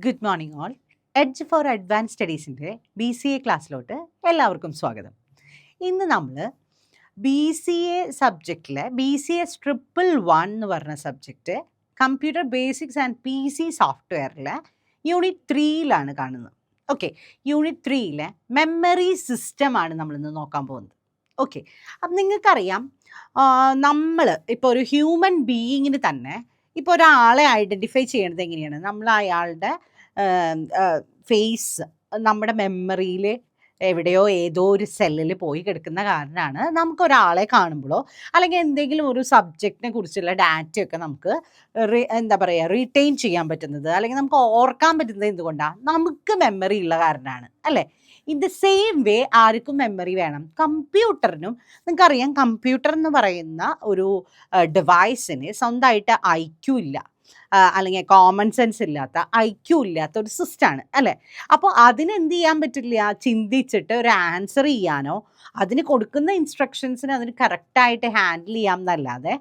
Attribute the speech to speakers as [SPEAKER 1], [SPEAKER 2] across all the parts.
[SPEAKER 1] Good morning all. Edge for advance സ്റ്റഡീസിൻ്റെ BCA ക്ലാസ്സിലോട്ട് എല്ലാവർക്കും സ്വാഗതം. ഇന്ന് നമ്മൾ BCA സബ്ജക്റ്റിലെ BCA Triple 1 എന്ന് പറഞ്ഞ subject computer basics and PC സോഫ്റ്റ്വെയറിലെ യൂണിറ്റ് 3യിലാണ് കാണുന്നത്. ഓക്കെ, യൂണിറ്റ് 3യിലെ മെമ്മറി സിസ്റ്റമാണ് നമ്മളിന്ന് നോക്കാൻ പോകുന്നത്. ഓക്കെ, അപ്പം നിങ്ങൾക്കറിയാം, നമ്മൾ ഇപ്പോൾ ഒരു ഹ്യൂമൻ ബീയിങ്ങിന് തന്നെ ഇപ്പോൾ ഒരാളെ ഐഡൻറ്റിഫൈ ചെയ്യണത് എങ്ങനെയാണ്? നമ്മൾ അയാളുടെ ഫേസ് നമ്മുടെ മെമ്മറിയിൽ എവിടെയോ ഏതോ ഒരു സെല്ലിൽ പോയി കിടക്കുന്ന കാരണമാണ് നമുക്കൊരാളെ കാണുമ്പോഴോ അല്ലെങ്കിൽ എന്തെങ്കിലും ഒരു സബ്ജക്റ്റിനെ കുറിച്ചുള്ള ഡാറ്റയൊക്കെ നമുക്ക് എന്താ പറയുക റീറ്റെയിൻ ചെയ്യാൻ പറ്റുന്നത്, അല്ലെങ്കിൽ നമുക്ക് ഓർക്കാൻ പറ്റുന്നത് എന്തുകൊണ്ടാണ്? നമുക്ക് മെമ്മറി ഉള്ള കാരണമാണ്, അല്ലേ? ഇൻ ദ സെയിം വേ ആർക്കും മെമ്മറി വേണം. കമ്പ്യൂട്ടറിനും നിങ്ങൾക്കറിയാം, കമ്പ്യൂട്ടർ എന്ന് പറയുന്ന ഒരു ഡിവൈസിന് സ്വന്തമായിട്ട് IQ ഇല്ല, അല്ലെങ്കിൽ കോമൺ സെൻസ് ഇല്ലാത്ത IQ ഇല്ലാത്ത ഒരു സിസ്റ്റമാണ്, അല്ലേ? അപ്പോൾ അതിനെന്ത് ചെയ്യാൻ പറ്റില്ല? ചിന്തിച്ചിട്ട് ഒരു ആൻസർ ചെയ്യാനോ അതിന് കൊടുക്കുന്ന ഇൻസ്ട്രക്ഷൻസിന് അതിന് കറക്റ്റായിട്ട് ഹാൻഡിൽ ചെയ്യാം എന്നല്ലാതെ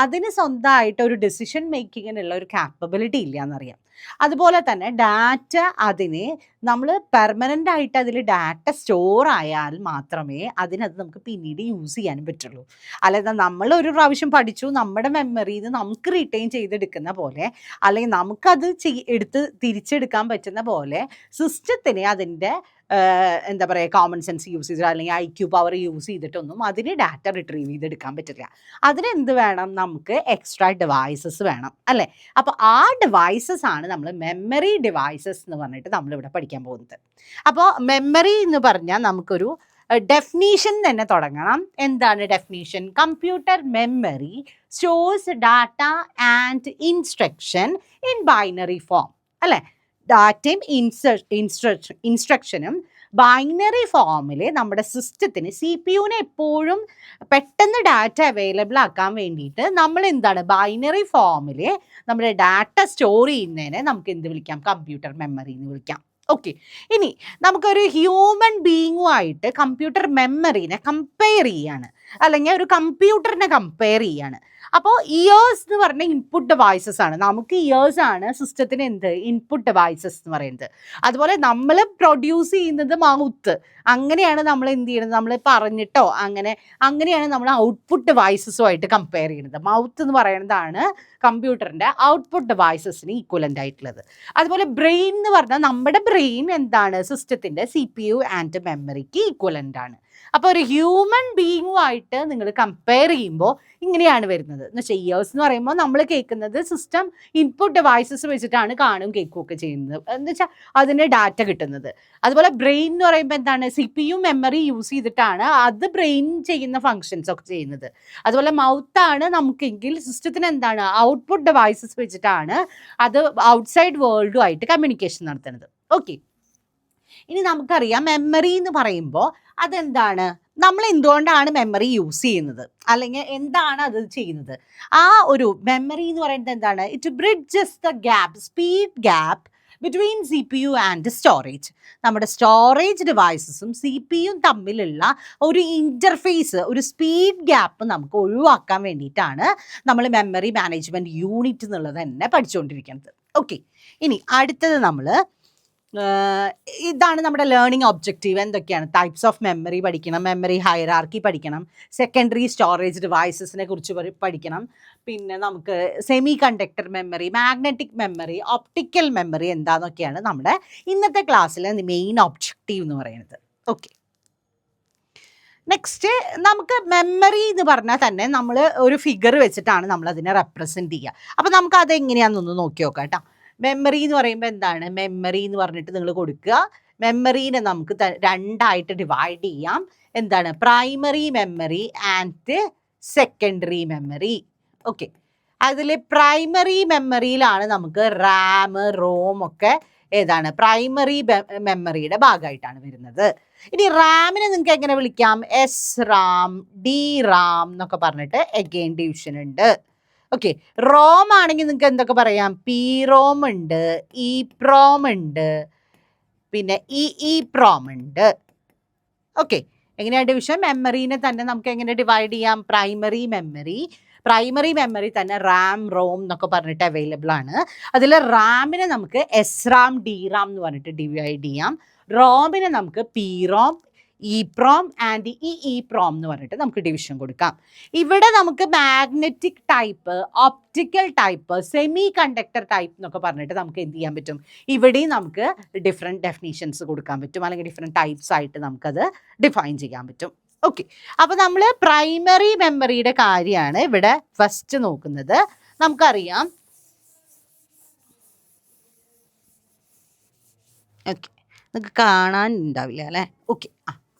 [SPEAKER 1] അതിന് സ്വന്തമായിട്ട് ഒരു ഡെസിഷൻ മേക്കിങ്ങിനുള്ള ഒരു കാപ്പബിലിറ്റി ഇല്ല എന്നറിയാം. അതുപോലെ തന്നെ ഡാറ്റ, അതിന് നമ്മൾ പെർമനൻ്റ് ആയിട്ട് അതിൽ ഡാറ്റ സ്റ്റോർ ആയാൽ മാത്രമേ അതിനത് നമുക്ക് പിന്നീട് യൂസ് ചെയ്യാനും പറ്റുള്ളൂ. അല്ലാതെ നമ്മൾ ഒരു പ്രാവശ്യം പഠിച്ചു, നമ്മുടെ മെമ്മറിയിൽ നിന്ന് നമുക്ക് റീറ്റെയിൻ ചെയ്തെടുക്കുന്ന പോലെ, അല്ലെങ്കിൽ നമുക്കത് എടുത്ത് തിരിച്ചെടുക്കാൻ പറ്റുന്ന പോലെ സിസ്റ്റത്തിന് അതിൻ്റെ എന്താ പറയുക കോമൺ സെൻസ് യൂസ് ചെയ്തിട്ട് അല്ലെങ്കിൽ IQ പവർ യൂസ് ചെയ്തിട്ടൊന്നും അതിന് ഡാറ്റ റിട്രീവ് ചെയ്തെടുക്കാൻ പറ്റില്ല. അതിനെന്ത് വേണം? നമുക്ക് എക്സ്ട്രാ ഡിവൈസസ് വേണം, അല്ലേ? അപ്പോൾ ആ ഡിവൈസസ് ആണ് നമ്മൾ മെമ്മറി ഡിവൈസസ് എന്ന് പറഞ്ഞിട്ട് നമ്മളിവിടെ പഠിക്കാൻ പോകുന്നത്. അപ്പോൾ മെമ്മറി എന്ന് പറഞ്ഞാൽ നമുക്കൊരു ഡെഫിനീഷൻ തന്നെ തുടങ്ങണം. എന്താണ് definition? Computer memory stores data and instruction in binary form, അല്ലേ? ഡാറ്റയും ഇൻസ്ട്രക്ഷനും ബൈനറി ഫോമിൽ നമ്മുടെ സിസ്റ്റത്തിന് CPU-ന് എപ്പോഴും പെട്ടെന്ന് ഡാറ്റ അവൈലബിൾ ആക്കാൻ വേണ്ടിയിട്ട് നമ്മൾ എന്താണ് ബൈനറി ഫോമിൽ നമ്മുടെ ഡാറ്റ സ്റ്റോർ ചെയ്യുന്നതിനെ നമുക്ക് എന്ത് വിളിക്കാം? കമ്പ്യൂട്ടർ മെമ്മറി എന്ന് വിളിക്കാം. ഓക്കെ, ഇനി നമുക്കൊരു ഹ്യൂമൻ ബീയിങ്ങുമായിട്ട് കമ്പ്യൂട്ടർ മെമ്മറീനെ കമ്പയർ ചെയ്യാണ്, അല്ലെങ്കിൽ ഒരു കമ്പ്യൂട്ടറിനെ കമ്പയർ ചെയ്യാണ്. അപ്പോൾ ഇയേഴ്സ് എന്ന് പറഞ്ഞ ഇൻപുട്ട് ഡിവൈസസ് ആണ്. നമുക്ക് ഇയേഴ്സ് ആണ് സിസ്റ്റത്തിന് എന്ത് ഇൻപുട്ട് ഡിവൈസസ് എന്ന് പറയുന്നത്. അതുപോലെ നമ്മൾ പ്രൊഡ്യൂസ് ചെയ്യുന്നത് മൗത്ത്. അങ്ങനെയാണ് നമ്മൾ എന്ത് ചെയ്യുന്നത്? നമ്മൾ പറഞ്ഞിട്ടോ അങ്ങനെയാണ് നമ്മൾ ഔട്ട്പുട്ട് ഡിവൈസസുമായിട്ട് കമ്പയർ ചെയ്യുന്നത്. മൗത്ത് എന്ന് പറയുന്നതാണ് കമ്പ്യൂട്ടറിൻ്റെ ഔട്ട്പുട്ട് ഡിവൈസസിന് ഈക്വലൻ്റ് ആയിട്ടുള്ളത്. അതുപോലെ ബ്രെയിൻ എന്ന് പറഞ്ഞാൽ നമ്മുടെ ബ്രെയിൻ എന്താണ്? സിസ്റ്റത്തിൻ്റെ CPU ആൻഡ് മെമ്മറിക്ക് ഈക്വലൻ്റ് ആണ്. അപ്പോൾ ഒരു ഹ്യൂമൻ ബീയിങ്ങുമായിട്ട് നിങ്ങൾ കമ്പയർ ചെയ്യുമ്പോൾ ഇങ്ങനെയാണ് വരുന്നത് എന്ന് വെച്ചാൽ ഇയേഴ്സ് എന്ന് പറയുമ്പോൾ നമ്മൾ കേൾക്കുന്നത് സിസ്റ്റം ഇൻപുട്ട് ഡിവൈസസ് വെച്ചിട്ടാണ് കാണും കേൾക്കുകയും ഒക്കെ ചെയ്യുന്നത്, എന്ന് വെച്ചാൽ അതിന് ഡാറ്റ കിട്ടുന്നത്. അതുപോലെ ബ്രെയിൻ എന്ന് പറയുമ്പോൾ എന്താണ്? CPU മെമ്മറി യൂസ് ചെയ്തിട്ടാണ് അത് ബ്രെയിൻ ചെയ്യുന്ന ഫങ്ഷൻസ് ഒക്കെ ചെയ്യുന്നത്. അതുപോലെ മൗത്താണ് നമുക്കെങ്കിൽ സിസ്റ്റത്തിന് എന്താണ് ഔട്ട്പുട്ട് ഡിവൈസസ് വെച്ചിട്ടാണ് അത് ഔട്ട്സൈഡ് വേൾഡുമായിട്ട് കമ്മ്യൂണിക്കേഷൻ നടത്തുന്നത്. ഓക്കെ, ഇനി നമുക്കറിയാം മെമ്മറി എന്ന് പറയുമ്പോൾ അതെന്താണ്? നമ്മൾ എന്തുകൊണ്ടാണ് മെമ്മറി യൂസ് ചെയ്യുന്നത്, അല്ലെങ്കിൽ എന്താണ് അത് ചെയ്യുന്നത്? ആ ഒരു മെമ്മറി എന്ന് പറയുന്നത് എന്താണ്? It bridges the gap, speed gap between CPU and storage. നമ്മുടെ സ്റ്റോറേജ് ഡിവൈസസും CPU തമ്മിലുള്ള ഒരു ഇൻ്റർഫേസ്, ഒരു സ്പീഡ് ഗ്യാപ്പ് നമുക്ക് ഒഴിവാക്കാൻ വേണ്ടിയിട്ടാണ് നമ്മൾ മെമ്മറി മാനേജ്മെൻറ്റ് യൂണിറ്റ് എന്നുള്ളത് തന്നെ പഠിച്ചുകൊണ്ടിരിക്കുന്നത്. ഓക്കെ, ഇനി അടുത്തത് നമ്മൾ ഇതാണ് നമ്മുടെ ലേണിംഗ് ഒബ്ജക്റ്റീവ്. എന്തൊക്കെയാണ്? ടൈപ്സ് ഓഫ് മെമ്മറി പഠിക്കണം, മെമ്മറി ഹൈറാർക്കി പഠിക്കണം, സെക്കൻഡറി സ്റ്റോറേജ് ഡിവൈസസിനെ കുറിച്ച് പഠിക്കണം, പിന്നെ നമുക്ക് semiconductor memory, magnetic memory, optical memory എന്താണെന്നൊക്കെയാണ് നമ്മുടെ ഇന്നത്തെ ക്ലാസ്സിലെ മെയിൻ ഒബ്ജക്റ്റീവ് എന്ന് പറയുന്നത്. ഓക്കെ, നെക്സ്റ്റ് നമുക്ക് മെമ്മറി എന്ന് പറഞ്ഞാൽ തന്നെ നമ്മൾ ഒരു ഫിഗർ വെച്ചിട്ടാണ് നമ്മൾ അതിനെ റെപ്രസെൻറ്റ് ചെയ്യുക. അപ്പോൾ നമുക്ക് അതെങ്ങനെയാണെന്നൊന്ന് നോക്കി നോക്കാം കേട്ടോ. മെമ്മറി എന്ന് പറയുമ്പോൾ എന്താണ്? മെമ്മറി എന്ന് പറഞ്ഞിട്ട് നിങ്ങൾ കൊടുക്കുക. മെമ്മറീനെ നമുക്ക് രണ്ടായിട്ട് ഡിവൈഡ് ചെയ്യാം. എന്താണ്? Primary memory and secondary memory. Okay, അതിൽ പ്രൈമറി മെമ്മറിയിലാണ് നമുക്ക് റാം, റോം ഒക്കെ ഏതാണ്? പ്രൈമറി മെമ്മറിയുടെ ഭാഗമായിട്ടാണ് വരുന്നത്. ഇനി റാമിനെ നിങ്ങൾക്ക് എങ്ങനെ വിളിക്കാം? SRAM, DRAM എന്നൊക്കെ പറഞ്ഞിട്ട് എഗെയിൻ ഡിവിഷൻ ഉണ്ട്. ഓക്കെ, റോം ആണെങ്കിൽ നിങ്ങൾക്ക് എന്തൊക്കെ പറയാം? PROM ഉണ്ട്, EPROM ഉണ്ട്, പിന്നെ EEPROM ഉണ്ട്. ഓക്കെ, എങ്ങനെയാണ് ഡിവിഷൻ? മെമ്മറീനെ തന്നെ നമുക്ക് എങ്ങനെ ഡിവൈഡ് ചെയ്യാം? പ്രൈമറി മെമ്മറി, പ്രൈമറി മെമ്മറി തന്നെ റാം റോം എന്നൊക്കെ പറഞ്ഞിട്ട് അവൈലബിൾ ആണ്. അതിൽ റാമിനെ നമുക്ക് SRAM DRAM എന്ന് പറഞ്ഞിട്ട് ഡിവൈഡ് ചെയ്യാം. റോമിനെ നമുക്ക് PROM EPROM ആൻഡ് EEPROM എന്ന് പറഞ്ഞിട്ട് നമുക്ക് ഡിവിഷൻ കൊടുക്കാം. ഇവിടെ നമുക്ക് magnetic type, optical type, semi conductor type എന്നൊക്കെ പറഞ്ഞിട്ട് നമുക്ക് എന്ത് ചെയ്യാൻ പറ്റും, ഇവിടെയും നമുക്ക് ഡിഫറെൻറ്റ് ഡെഫിനീഷൻസ് കൊടുക്കാൻ പറ്റും, അല്ലെങ്കിൽ ഡിഫറെൻറ്റ് ടൈപ്സ് ആയിട്ട് നമുക്കത് ഡിഫൈൻ ചെയ്യാൻ പറ്റും. ഓക്കെ, അപ്പോൾ നമ്മൾ പ്രൈമറി മെമ്മറിയുടെ കാര്യമാണ് ഇവിടെ ഫസ്റ്റ് നോക്കുന്നത്. നമുക്കറിയാം, ഓക്കെ, നിങ്ങൾക്ക് കാണാനുണ്ടാവില്ല അല്ലേ? ഓക്കെ,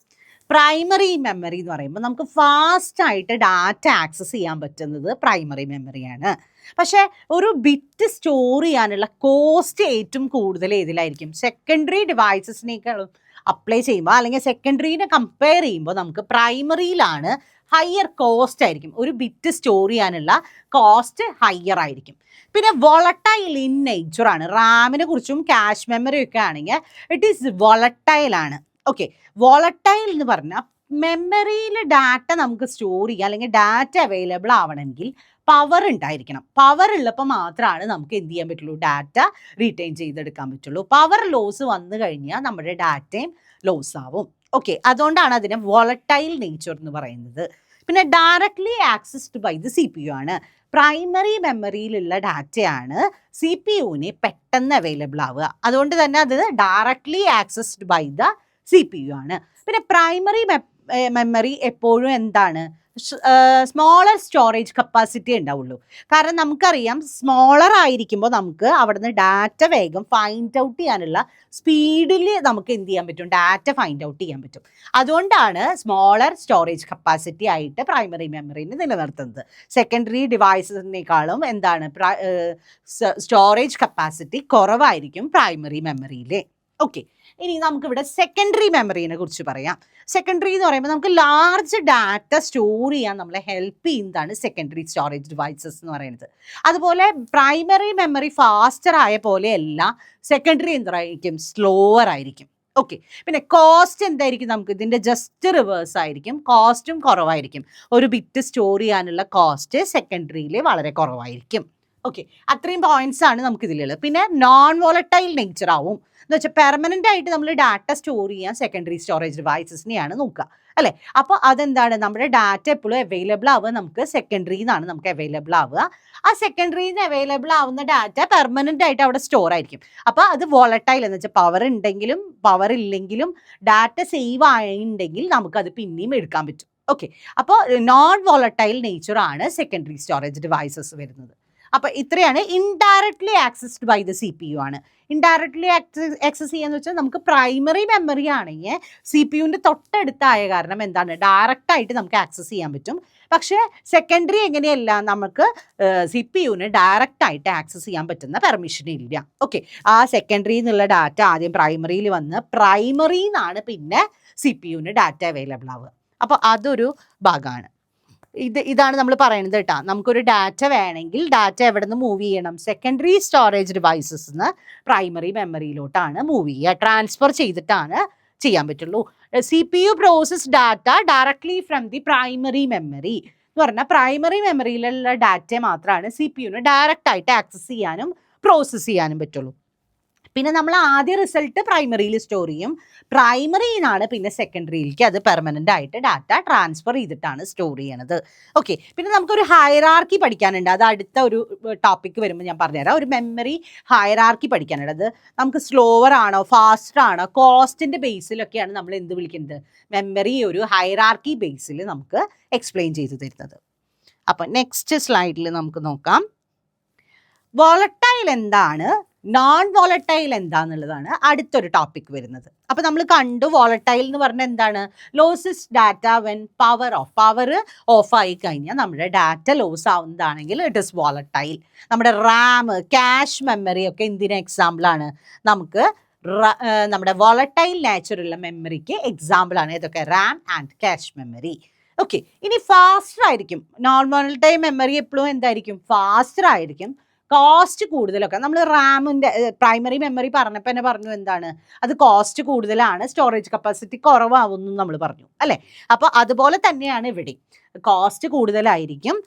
[SPEAKER 1] പ്രൈമറി മെമ്മറി എന്ന് പറയുമ്പോൾ നമുക്ക് ഫാസ്റ്റായിട്ട് ഡാറ്റ ആക്സസ് ചെയ്യാൻ പറ്റുന്നത് പ്രൈമറി മെമ്മറിയാണ്. പക്ഷേ ഒരു ബിറ്റ് സ്റ്റോർ ചെയ്യാനുള്ള കോസ്റ്റ് ഏറ്റവും കൂടുതൽ ഏതിലായിരിക്കും? സെക്കൻഡറി ഡിവൈസസിനേക്കാളും അപ്ലൈ ചെയ്യുമ്പോൾ, അല്ലെങ്കിൽ സെക്കൻഡറിനെ കമ്പയർ ചെയ്യുമ്പോൾ നമുക്ക് പ്രൈമറിയിലാണ് ഹയർ കോസ്റ്റ് ആയിരിക്കും. ഒരു ബിറ്റ് സ്റ്റോർ ചെയ്യാനുള്ള കോസ്റ്റ് ഹയർ ആയിരിക്കും. പിന്നെ വോളട്ടൈൽ ഇൻ നേച്ചറാണ്. റാമിനെ കുറിച്ചും ക്യാഷ് മെമ്മറി ഒക്കെ ആണെങ്കിൽ ഇറ്റ് ഈസ് വോളട്ടൈലാണ്. ഓക്കെ, വോളട്ടൈൽ എന്ന് പറഞ്ഞാൽ മെമ്മറിയിൽ ഡാറ്റ നമുക്ക് സ്റ്റോർ ചെയ്യുക, അല്ലെങ്കിൽ ഡാറ്റ അവൈലബിൾ ആവണമെങ്കിൽ പവർ ഉണ്ടായിരിക്കണം. പവർ ഉള്ളപ്പോൾ മാത്രമാണ് നമുക്ക് എന്ത് ചെയ്യാൻ പറ്റുള്ളൂ, ഡാറ്റ റീറ്റെയിൻ ചെയ്തെടുക്കാൻ പറ്റുള്ളൂ. പവർ ലോസ് വന്നു കഴിഞ്ഞാൽ നമ്മുടെ ഡാറ്റയും ലോസ് ആവും. ഓക്കെ, അതുകൊണ്ടാണ് അതിനെ വോളട്ടൈൽ നേച്ചർ എന്ന് പറയുന്നത്. പിന്നെ directly accessed by the CPU ആണ്. പ്രൈമറി മെമ്മറിയിലുള്ള ഡാറ്റയാണ് CPU-ന് പെട്ടെന്ന് അവൈലബിൾ ആവുക. അതുകൊണ്ട് തന്നെ അത് directly accessed by the CPU ആണ്. പിന്നെ പ്രൈമറി മെമ്മറി എപ്പോഴും എന്താണ്, സ്മോളർ സ്റ്റോറേജ് കപ്പാസിറ്റി ഉണ്ടാവുള്ളൂ. കാരണം നമുക്കറിയാം, സ്മോളർ ആയിരിക്കുമ്പോൾ നമുക്ക് അവിടുന്ന് ഡാറ്റ വേഗം ഫൈൻഡ് ഔട്ട് ചെയ്യാനുള്ള സ്പീഡിൽ നമുക്ക് എന്ത് ചെയ്യാൻ പറ്റും, ഡാറ്റ ഫൈൻഡ് ഔട്ട് ചെയ്യാൻ പറ്റും. അതുകൊണ്ടാണ് സ്മോളർ സ്റ്റോറേജ് കപ്പാസിറ്റി ആയിട്ട് പ്രൈമറി മെമ്മറിനെ നിലനിർത്തുന്നത്. സെക്കൻഡറി ഡിവൈസസിനേക്കാളും എന്താണ്, സ്റ്റോറേജ് കപ്പാസിറ്റി കുറവായിരിക്കും പ്രൈമറി മെമ്മറിയിൽ. ഓക്കെ, ഇനി നമുക്കിവിടെ സെക്കൻഡറി മെമ്മറിനെ കുറിച്ച് പറയാം. സെക്കൻഡറി എന്ന് പറയുമ്പോൾ നമുക്ക് ലാർജ് ഡാറ്റ സ്റ്റോർ ചെയ്യാൻ നമ്മളെ ഹെൽപ്പ് ചെയ്യുന്നതാണ് സെക്കൻഡറി സ്റ്റോറേജ് ഡിവൈസസ് എന്ന് പറയുന്നത്. അതുപോലെ പ്രൈമറി മെമ്മറി ഫാസ്റ്റർ ആയ പോലെയല്ല സെക്കൻഡറി എന്തായിരിക്കും, സ്ലോവർ ആയിരിക്കും. ഓക്കെ, പിന്നെ കോസ്റ്റ് എന്തായിരിക്കും, നമുക്ക് ഇതിൻ്റെ ജസ്റ്റ് റിവേഴ്സ് ആയിരിക്കും, കോസ്റ്റും കുറവായിരിക്കും. ഒരു ബിറ്റ് സ്റ്റോർ ചെയ്യാനുള്ള കോസ്റ്റ് സെക്കൻഡറിയിൽ വളരെ കുറവായിരിക്കും. ഓക്കെ, അത്രയും പോയിന്റ്സ് ആണ് നമുക്ക് ഇതിലുള്ളത്. പിന്നെ നോൺ വോളട്ടൈൽ നേച്ചർ ആവും എന്ന് വെച്ചാൽ പെർമനൻ്റ് ആയിട്ട് നമ്മൾ ഡാറ്റ സ്റ്റോർ ചെയ്യാൻ സെക്കൻഡറി സ്റ്റോറേജ് ഡിവൈസസിനെയാണ് നോക്കുക, അല്ലേ? അപ്പോൾ അതെന്താണ്, നമ്മുടെ ഡാറ്റ എപ്പോഴും അവൈലബിൾ ആവുക നമുക്ക് സെക്കൻഡറിയിൽ നിന്നാണ് നമുക്ക് അവൈലബിൾ ആവുക. ആ സെക്കൻഡറിയിൽ നിന്ന് അവൈലബിൾ ആവുന്ന ഡാറ്റ പെർമനൻ്റ് ആയിട്ട് അവിടെ സ്റ്റോർ ആയിരിക്കും. അപ്പോൾ അത് വോളട്ടൈൽ എന്ന് വെച്ചാൽ പവർ ഉണ്ടെങ്കിലും പവർ ഇല്ലെങ്കിലും ഡാറ്റ സേവ് ആയിട്ടുണ്ടെങ്കിൽ നമുക്കത് പിന്നെയും എടുക്കാൻ പറ്റും. ഓക്കെ, അപ്പോൾ നോൺ വോളട്ടൈൽ നേച്ചറാണ് സെക്കൻഡറി സ്റ്റോറേജ് ഡിവൈസസ് വരുന്നത്. അപ്പോൾ ഇത്രയാണ്. Indirectly accessed by the CPU ആണ്. ഇൻഡയറക്ട്ലി ആക്സസ് ചെയ്യാന്ന് വെച്ചാൽ നമുക്ക് പ്രൈമറി മെമ്മറി ആണെങ്കിൽ CPU-ൻ്റെ തൊട്ടടുത്തായ കാരണം എന്താണ്, ഡയറക്റ്റ് ആയിട്ട് നമുക്ക് ആക്സസ് ചെയ്യാൻ പറ്റും. പക്ഷേ സെക്കൻഡറി എങ്ങനെയല്ല, നമുക്ക് CPU-ന് ഡയറക്റ്റ് ആയിട്ട് ആക്സസ് ചെയ്യാൻ പറ്റുന്ന പെർമിഷൻ ഇല്ല. ഓക്കെ, ആ സെക്കൻഡറിയിൽ നിന്നുള്ള ഡാറ്റ ആദ്യം പ്രൈമറിയിൽ വന്ന് പ്രൈമറിയിൽ നിന്നാണ് പിന്നെ CPU-ന് ഡാറ്റ അവൈലബിൾ ആവുക. അപ്പോൾ അതൊരു ഭാഗമാണ്. ഇതാണ് നമ്മൾ പറയുന്നത് കേട്ടോ. നമുക്കൊരു ഡാറ്റ വേണമെങ്കിൽ ഡാറ്റ എവിടെ നിന്ന് മൂവ് ചെയ്യണം, സെക്കൻഡറി സ്റ്റോറേജ് ഡിവൈസസ് നിന്ന് പ്രൈമറി മെമ്മറിയിലോട്ടാണ് മൂവ് ചെയ്യുക, ട്രാൻസ്ഫർ ചെയ്തിട്ടാണ് ചെയ്യാൻ പറ്റുള്ളൂ. CPU process data directly from the primary memory എന്ന് പറഞ്ഞാൽ പ്രൈമറി മെമ്മറിയിലുള്ള ഡാറ്റ മാത്രമാണ് CPU-ന് ഡയറക്റ്റ് ആയിട്ട് ആക്സസ് ചെയ്യാനും പ്രോസസ്സ് ചെയ്യാനും പറ്റുള്ളൂ. പിന്നെ നമ്മൾ ആദ്യ റിസൾട്ട് പ്രൈമറിയിൽ സ്റ്റോർ ചെയ്യും, പ്രൈമറിയിൽ നിന്നാണ് പിന്നെ സെക്കൻഡറിയിലേക്ക് അത് പെർമനൻ്റ് ആയിട്ട് ഡാറ്റ ട്രാൻസ്ഫർ ചെയ്തിട്ടാണ് സ്റ്റോർ ചെയ്യണത്. ഓക്കെ, പിന്നെ നമുക്കൊരു ഹയറാർക്കി പഠിക്കാനുണ്ട്. അത് അടുത്ത ഒരു ടോപ്പിക്ക് വരുമ്പോൾ ഞാൻ പറഞ്ഞുതരാം. ഒരു മെമ്മറി ഹയറാർക്കി പഠിക്കാനുണ്ട്. അത് നമുക്ക് സ്ലോവർ ആണോ ഫാസ്റ്റർ ആണോ കോസ്റ്റിൻ്റെ ബേസിലൊക്കെയാണ് നമ്മൾ എന്ത് വിളിക്കുന്നത്, മെമ്മറി ഒരു ഹയറാർക്കി ബേസിൽ നമുക്ക് എക്സ്പ്ലെയിൻ ചെയ്തു തരുന്നത്. അപ്പം നെക്സ്റ്റ് സ്ലൈഡിൽ നമുക്ക് നോക്കാം, വോളട്ടൈൽ എന്താണ്, നോൺ വോളട്ടൈൽ എന്താന്നുള്ളതാണ് അടുത്തൊരു ടോപ്പിക് വരുന്നത്. അപ്പോൾ നമ്മൾ കണ്ടു വോളട്ടൈൽ എന്ന് പറഞ്ഞാൽ എന്താണ്, loses data when power off ആയി കഴിഞ്ഞാൽ നമ്മുടെ ഡാറ്റ ലോസ് ആവുന്നതാണെങ്കിൽ ഇറ്റ് ഇസ് വോളട്ടൈൽ. നമ്മുടെ റാം, ക്യാഷ് മെമ്മറി ഒക്കെ എന്തിന് എക്സാമ്പിളാണ്, നമുക്ക് നമ്മുടെ വോളട്ടൈൽ നേച്ചറുള്ള മെമ്മറിക്ക് എക്സാമ്പിളാണ്. ഇതൊക്കെ Ram and cache memory. Okay, ഇനി ഫാസ്റ്റർ ആയിരിക്കും. നോൺ വോളട്ടൈൽ മെമ്മറി എപ്പോഴും എന്തായിരിക്കും, ഫാസ്റ്റർ ആയിരിക്കും, കോസ്റ്റ് കൂടുതലൊക്കെ. നമ്മൾ റാമിൻ്റെ പ്രൈമറി മെമ്മറി പറഞ്ഞപ്പോൾ തന്നെ പറഞ്ഞു എന്താണ്, അത് കോസ്റ്റ് കൂടുതലാണ്, സ്റ്റോറേജ് കപ്പാസിറ്റി കുറവാകുന്നു നമ്മൾ പറഞ്ഞു, അല്ലേ? അപ്പോൾ അതുപോലെ തന്നെയാണ് ഇവിടെ, കോസ്റ്റ് കൂടുതലായിരിക്കും,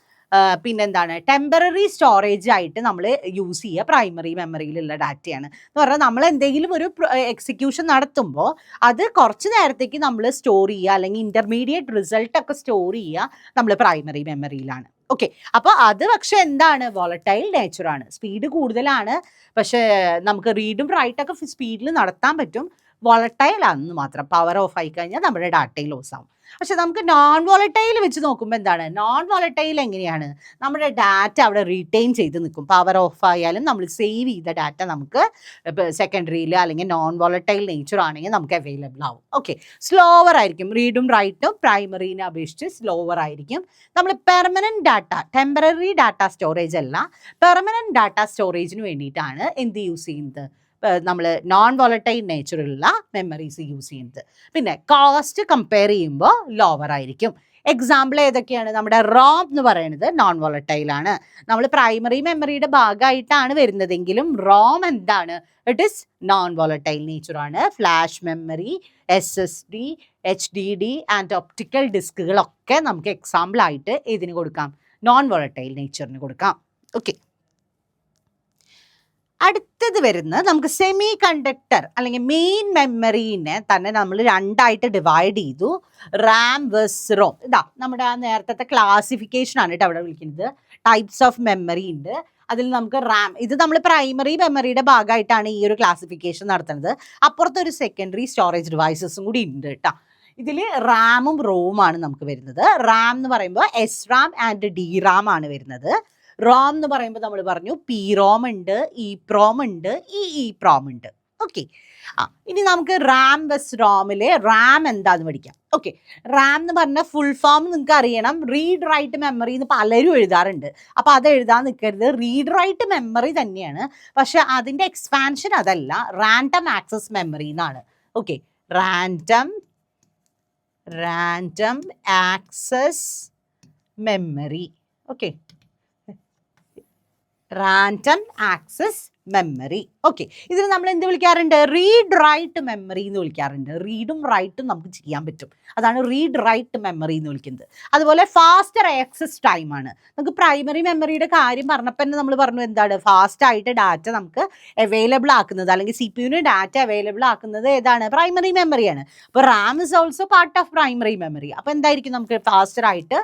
[SPEAKER 1] പിന്നെന്താണ് ടെമ്പററി സ്റ്റോറേജ് ആയിട്ട് നമ്മൾ യൂസ് ചെയ്യുക പ്രൈമറി മെമ്മറിയിലുള്ള ഡാറ്റയാണ് എന്ന് പറഞ്ഞാൽ നമ്മൾ എന്തെങ്കിലും ഒരു എക്സിക്യൂഷൻ നടത്തുമ്പോൾ അത് കുറച്ച് നേരത്തേക്ക് നമ്മൾ സ്റ്റോർ ചെയ്യുക അല്ലെങ്കിൽ ഇൻ്റർമീഡിയറ്റ് റിസൾട്ട് ഒക്കെ സ്റ്റോർ ചെയ്യുക നമ്മൾ പ്രൈമറി മെമ്മറിയിലാണ്. ഓക്കെ, അപ്പോൾ അത് പക്ഷെ എന്താണ് വോളറ്റൈൽ നേച്ചറാണ്, സ്പീഡ് കൂടുതലാണ്, പക്ഷേ നമുക്ക് റീഡും റൈറ്റൊക്കെ സ്പീഡിൽ നടത്താൻ പറ്റും. വോളറ്റൈൽ ആണെന്ന് മാത്രം, പവർ ഓഫ് ആയി കഴിഞ്ഞാൽ നമ്മുടെ ഡാറ്റയിൽ ലോസ് ആവും. പക്ഷെ നമുക്ക് നോൺ വോളറ്റൈൽ വെച്ച് നോക്കുമ്പോൾ എന്താണ്, നോൺ വോളറ്റൈൽ എങ്ങനെയാണ്, നമ്മുടെ ഡാറ്റ അവിടെ റീറ്റെയിൻ ചെയ്ത് നിൽക്കും. പവർ ഓഫ് ആയാലും നമ്മൾ സേവ് ചെയ്ത ഡാറ്റ നമുക്ക് സെക്കൻഡറിയിൽ അല്ലെങ്കിൽ നോൺ വോളറ്റൈൽ നേച്ചർ ആണെങ്കിൽ നമുക്ക് അവൈലബിൾ ആവും. ഓക്കെ, സ്ലോവർ ആയിരിക്കും, റീഡും റൈറ്റും പ്രൈമറിനെ അപേക്ഷിച്ച് സ്ലോവർ ആയിരിക്കും. നമ്മൾ permanent data, temporary data storage അല്ല, പെർമനന്റ് ഡാറ്റ സ്റ്റോറേജിന് വേണ്ടിയിട്ടാണ് എന്ത് യൂസ് ചെയ്യുന്നത്, നമ്മൾ നോൺ വോളറ്റൈൽ നേച്ചറുള്ള മെമ്മറീസ് യൂസ് ചെയ്യുന്നത്. പിന്നെ കോസ്റ്റ് കമ്പയർ ചെയ്യുമ്പോൾ ലോവർ ആയിരിക്കും. എക്സാമ്പിൾ ഏതൊക്കെയാണ്, നമ്മുടെ റോം എന്ന് പറയുന്നത് നോൺ വോളറ്റൈൽ ആണ്. നമ്മൾ പ്രൈമറി മെമ്മറിയുടെ ഭാഗമായിട്ടാണ് വരുന്നതെങ്കിലും റോം എന്താണ്, ഇറ്റ് ഇസ് നോൺ വോളറ്റൈൽ നേച്ചറാണ്. Flash memory, SSD, HDD and optical ഡിസ്കുകളൊക്കെ നമുക്ക് എക്സാമ്പിൾ ആയിട്ട് ഇതിന് കൊടുക്കാം, നോൺ വോളറ്റൈൽ നേച്ചറിന് കൊടുക്കാം. ഓക്കെ, അടുത്തത് വരുന്നത് നമുക്ക് സെമി കണ്ടക്ടർ അല്ലെങ്കിൽ മെയിൻ മെമ്മറീനെ തന്നെ നമ്മൾ രണ്ടായിട്ട് ഡിവൈഡ് ചെയ്തു, റാം വേഴ്സസ് റോം. ഇതാ നമ്മുടെ ആ നേരത്തെ ക്ലാസിഫിക്കേഷൻ ആണ് കേട്ടോ അവിടെ വിളിക്കുന്നത്. ടൈപ്സ് ഓഫ് മെമ്മറി ഉണ്ട്, അതിൽ നമുക്ക് റാം, ഇത് നമ്മൾ പ്രൈമറി മെമ്മറിയുടെ ഭാഗമായിട്ടാണ് ഈ ഒരു ക്ലാസിഫിക്കേഷൻ നടത്തുന്നത്. അപ്പുറത്തൊരു സെക്കൻഡറി സ്റ്റോറേജ് ഡിവൈസസും കൂടി ഉണ്ട് കേട്ടോ. ഇതിൽ റാമും റോമാണ് നമുക്ക് വരുന്നത്. റാം എന്ന് പറയുമ്പോൾ SRAM ആൻഡ് DRAM ആണ് വരുന്നത്. റോം എന്ന് പറയുമ്പോൾ നമ്മൾ പറഞ്ഞു PROM ഉണ്ട്, EPROM ഉണ്ട്, EEPROM ഉണ്ട്. ഓക്കെ, ഇനി നമുക്ക് റാം വെസ് റോമിലെ റാം എന്താന്ന് പഠിക്കാം. ഓക്കെ, റാം എന്ന് പറഞ്ഞാൽ ഫുൾ ഫോം നിങ്ങൾക്ക് അറിയണം, റീഡ് റൈറ്റ് മെമ്മറി എന്ന് പലരും എഴുതാറുണ്ട്. അപ്പോൾ അത് എഴുതാൻ നിൽക്കരുത്, റീഡ് റൈറ്റ് മെമ്മറി തന്നെയാണ്, പക്ഷെ അതിൻ്റെ എക്സ്പാൻഷൻ അതല്ല, റാൻഡം ആക്സസ് മെമ്മറി എന്നാണ്. Okay, random access memory. Okay, random access memory. Okay, ഇതിന് നമ്മൾ എന്ത് വിളിക്കാറുണ്ട്, റീഡ് റൈറ്റ് മെമ്മറി എന്ന് വിളിക്കാറുണ്ട്. റീഡും റൈറ്റും നമുക്ക് ചെയ്യാൻ പറ്റും, അതാണ് റീഡ് റൈറ്റ് മെമ്മറി എന്ന് വിളിക്കുന്നത്. അതുപോലെ ഫാസ്റ്റർ ആക്സസ് ടൈം ആണ്. നമുക്ക് പ്രൈമറി മെമ്മറിയുടെ കാര്യം പറഞ്ഞപ്പോൾ തന്നെ നമ്മൾ പറഞ്ഞു എന്താണ്, ഫാസ്റ്റ് ആയിട്ട് ഡാറ്റ നമുക്ക് അവൈലബിൾ ആക്കുന്നത് അല്ലെങ്കിൽ CPU ഡാറ്റ അവൈലബിൾ ആക്കുന്നത് ഏതാണ്, പ്രൈമറി മെമ്മറിയാണ്. അപ്പോൾ Ram is also part of primary memory. അപ്പോൾ എന്തായിരിക്കും, നമുക്ക് ഫാസ്റ്റർ ആയിട്ട്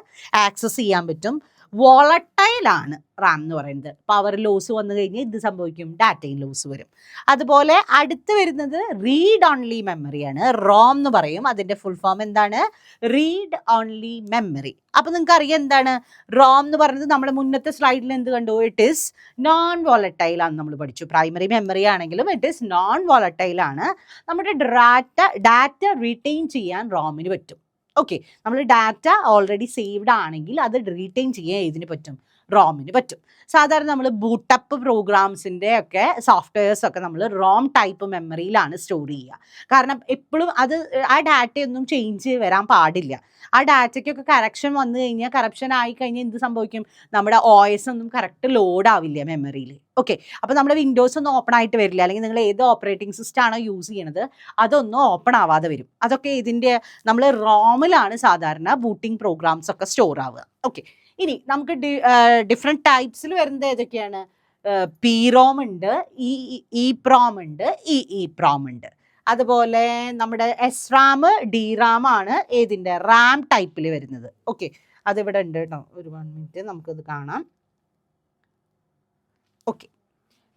[SPEAKER 1] ആക്സസ് ചെയ്യാൻ പറ്റും. വോളറ്റൈൽ ആണ് റാം എന്ന് പറയുന്നത്. പവർ ലോസ് വന്നു കഴിഞ്ഞാൽ ഇത് സംഭവിക്കും, ഡാറ്റയിൽ ലോസ് വരും. അതുപോലെ അടുത്ത് വരുന്നത് റീഡ് ഓൺലി മെമ്മറിയാണ്, റോം എന്ന് പറയും. അതിൻ്റെ ഫുൾ ഫോം എന്താണ്, റീഡ് ഓൺലി മെമ്മറി. അപ്പോൾ നിങ്ങൾക്ക് അറിയാം എന്താണ് റോം എന്ന് പറയുന്നത്. നമ്മുടെ മുന്നത്തെ സ്ലൈഡിൽ എന്ത് കണ്ടു, ഇറ്റ് ഈസ് നോൺ വോളറ്റൈൽ ആണ് നമ്മൾ പഠിച്ചു. പ്രൈമറി മെമ്മറി ആണെങ്കിലും ഇറ്റ് ഈസ് നോൺ വോളറ്റൈൽ ആണ്. നമ്മുടെ ഡാറ്റ റീറ്റെയിൻ ചെയ്യാൻ റോമിന് പറ്റും. ഓക്കെ, നമ്മൾ ഡാറ്റ ഓൾറെഡി സേവ്ഡ് ആണെങ്കിൽ അത് റീറ്റെയിൻ ചെയ്യാൻ ഇതിന് പറ്റും, റോമിന് പറ്റും. സാധാരണ നമ്മൾ ബൂട്ടപ്പ് പ്രോഗ്രാംസിൻ്റെ ഒക്കെ സോഫ്റ്റ്വെയർസ് ഒക്കെ നമ്മൾ റോം ടൈപ്പ് മെമ്മറിയിലാണ് സ്റ്റോർ ചെയ്യുക. കാരണം എപ്പോഴും അത് ആ ഡാറ്റയൊന്നും ചേഞ്ച് വരാൻ പാടില്ല. ആ ഡാറ്റയ്ക്കൊക്കെ കറക്ഷൻ വന്നു കഴിഞ്ഞാൽ, കറപ്ഷൻ ആയി കഴിഞ്ഞാൽ എന്ത് സംഭവിക്കും, നമ്മുടെ OS ഒന്നും കറക്റ്റ് ലോഡ് ആവില്ല മെമ്മറിയിൽ. ഓക്കെ, അപ്പോൾ നമ്മുടെ വിൻഡോസ് ഒന്നും ഓപ്പൺ ആയിട്ട് വരില്ല, അല്ലെങ്കിൽ നിങ്ങൾ ഏത് ഓപ്പറേറ്റിംഗ് സിസ്റ്റം ആണോ യൂസ് ചെയ്യണത് അതൊന്നും ഓപ്പൺ ആവാതെ വരും. അതൊക്കെ ഇതിൻ്റെ നമ്മൾ റോമിലാണ് സാധാരണ ബൂട്ടിംഗ് പ്രോഗ്രാംസ് ഒക്കെ സ്റ്റോർ ആവുക. ഓക്കെ, ഇനി നമുക്ക് ഡിഫറെൻറ്റ് ടൈപ്സിൽ വരുന്നത് ഏതൊക്കെയാണ്, PROM ഉണ്ട്, EEPROM ഉണ്ട്, EEPROM ഉണ്ട്. അതുപോലെ നമ്മുടെ SRAM DRAM ആണ് ഏതിൻ്റെ, റാം ടൈപ്പിൽ വരുന്നത്. ഓക്കെ, അതിവിടെ ഉണ്ട് കേട്ടോ, ഒരു 1 മിനിറ്റ് നമുക്കത് കാണാം. ഓക്കെ,